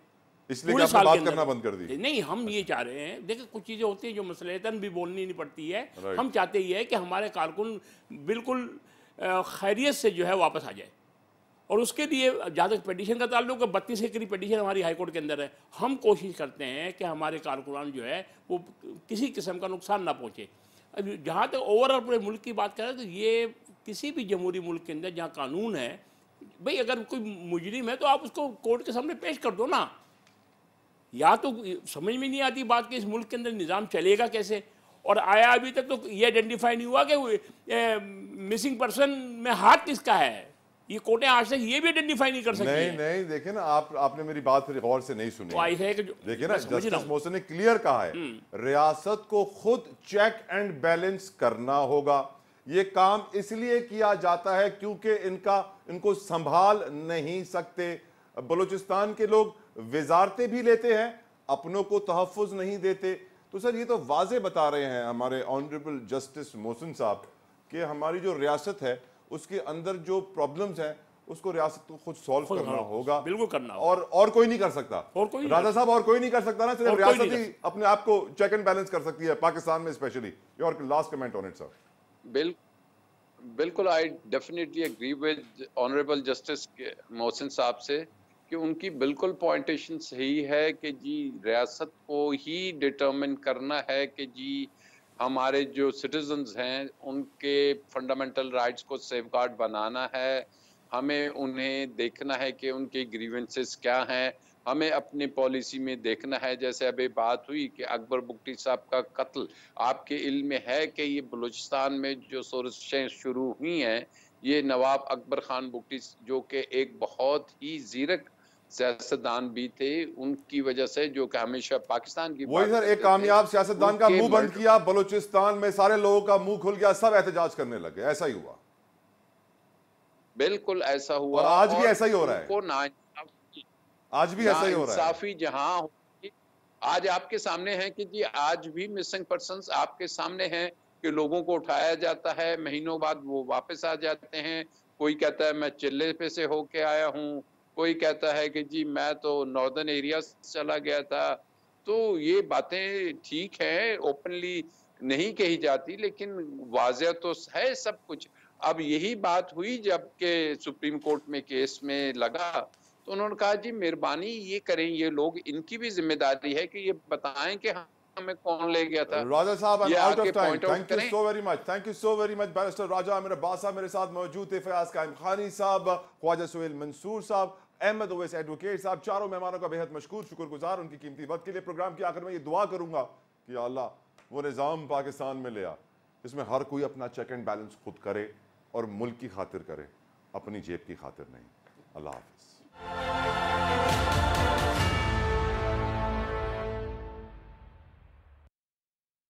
इसलिए कि आपने बात करना बंद कर दी। नहीं, हम ये चाह रहे हैं, देखिए कुछ चीज़ें होती हैं जो मसलतन भी बोलनी नहीं पड़ती है। हम चाहते ही है कि हमारे कारकुन बिल्कुल खैरियत से जो है वापस आ जाए। और उसके लिए जहाँ तक पिटीशन का ताल्लुक है, 32 के करीब पिटीशन हमारी हाई कोर्ट के अंदर है। हम कोशिश करते हैं कि हमारे कारकुनान जो है वो किसी किस्म का नुकसान ना पहुँचे। अब जहाँ तक ओवरऑल पूरे मुल्क की बात करें तो ये किसी भी जमहूरी मुल्क के अंदर जहाँ कानून है, भाई अगर कोई मुजरिम है तो आप उसको कोर्ट के सामने पेश कर दो ना। या तो समझ में नहीं आती बात कि इस मुल्क के अंदर निज़ाम चलेगा कैसे। और आया अभी तक तो ये आइडेंटिफाई नहीं हुआ कि मिसिंग पर्सन में हाथ किसका है। ये कोर्टें आज तक ये भी आइडेंटिफाई नहीं कर सकती। नहीं देखे ना, आपने मेरी बात फिर गौर से नहीं सुनी। तो आई है कि देखिए ना, जस्टिस मोहसिन ने क्लियर कहा है, रियासत को खुद चेक एंड बैलेंस करना होगा। ये काम इसलिए किया जाता है क्योंकि इनको संभाल नहीं सकते। बलूचिस्तान के लोग वजारतें भी लेते हैं, अपनों को तहफ़्फ़ुज़ नहीं देते। तो सर ये तो वाज़े बता रहे हैं हमारे ऑनरेबल जस्टिस मोहसिन साहब कि हमारी जो रियासत है उसके अंदर जो प्रॉब्लम्स हैं उसको रियासत को खुद सॉल्व करना होगा। बिल्कुल करना होगा। और कोई नहीं कर सकता। और कोई राजा साहब, और कोई नहीं कर सकता ना, सिर्फ रियासत ही अपने आप को चेक एंड बैलेंस कर सकती है पाकिस्तान में specially. Your last comment on it sir. बिल्कुल, I definitely agree with honourable justice Mohsin sahab से कि उनकी बिल्कुल पॉइंटेशन सही है कि जी रियासत को ही डिटरमिन करना है कि जी हमारे जो सिटीजन्स हैं उनके फंडामेंटल राइट्स को सेफगार्ड बनाना है। हमें उन्हें देखना है कि उनके ग्रीवेंसेस क्या हैं, हमें अपनी पॉलिसी में देखना है। जैसे अभी बात हुई कि अकबर बुगटी साहब का कत्ल, आपके इल्म में है कि ये बलूचिस्तान में जो सोरशें शुरू हुई हैं, ये नवाब अकबर खान बुगटी जो कि एक बहुत ही ज़ीरक सियासतदान भी थे, उनकी वजह से, जो कि हमेशा पाकिस्तान की वही सर, एक कामयाब सियासतदान का मुंह बंद किया, बलूचिस्तान में सारे लोगों का मुंह खुल गया, सब एहतजाज करने लगे। ऐसा ही हुआ, बिल्कुल ऐसा हुआ। और आज भी ऐसा ही हो रहा है। आज भी ऐसा ही हो रहा है। इंसाफी जहां होगी, आज आपके सामने है कि जी आज भी मिसिंग पर्संस आपके सामने हैं कि लोगों को उठाया जाता है, महीनों बाद वो वापस आ जाते हैं। कोई कहता है मैं चिल्ले पे से होके आया हूँ, कोई कहता है कि जी मैं तो नॉर्दर्न एरिया चला गया था। तो ये बातें ठीक है, ओपनली नहीं कही जाती, लेकिन वाज़ेह तो है सब कुछ। अब यही बात हुई जब के सुप्रीम कोर्ट में केस में लगा तो उन्होंने कहा जी मेहरबानी ये करें, ये लोग, इनकी भी जिम्मेदारी है कि ये बताएं कि हमें कौन ले गया था। राजा साहब, आई ये एम आउट आके of time. point out thank you करें। So very much, thank you so very much. Barrister Raja Aamir Abbas sahab मेरे साथ मौजूद थे, फयाज कायम खानी साहब, ख्वाजा सुहेल मंसूर साहब, अहमद ओवैस एडवोकेट साहब, चारों मेहमानों का बेहद मशकूर, शुक्रगुजार उनकी कीमती वक्त के लिए। प्रोग्राम के आखिर में ये दुआ करूंगा कि अल्लाह वो निज़ाम पाकिस्तान में ले आ इसमें हर कोई अपना चेक एंड बैलेंस खुद करे और मुल्क की खातिर करे, अपनी जेब की खातिर नहीं। अल्लाह हाफिज़।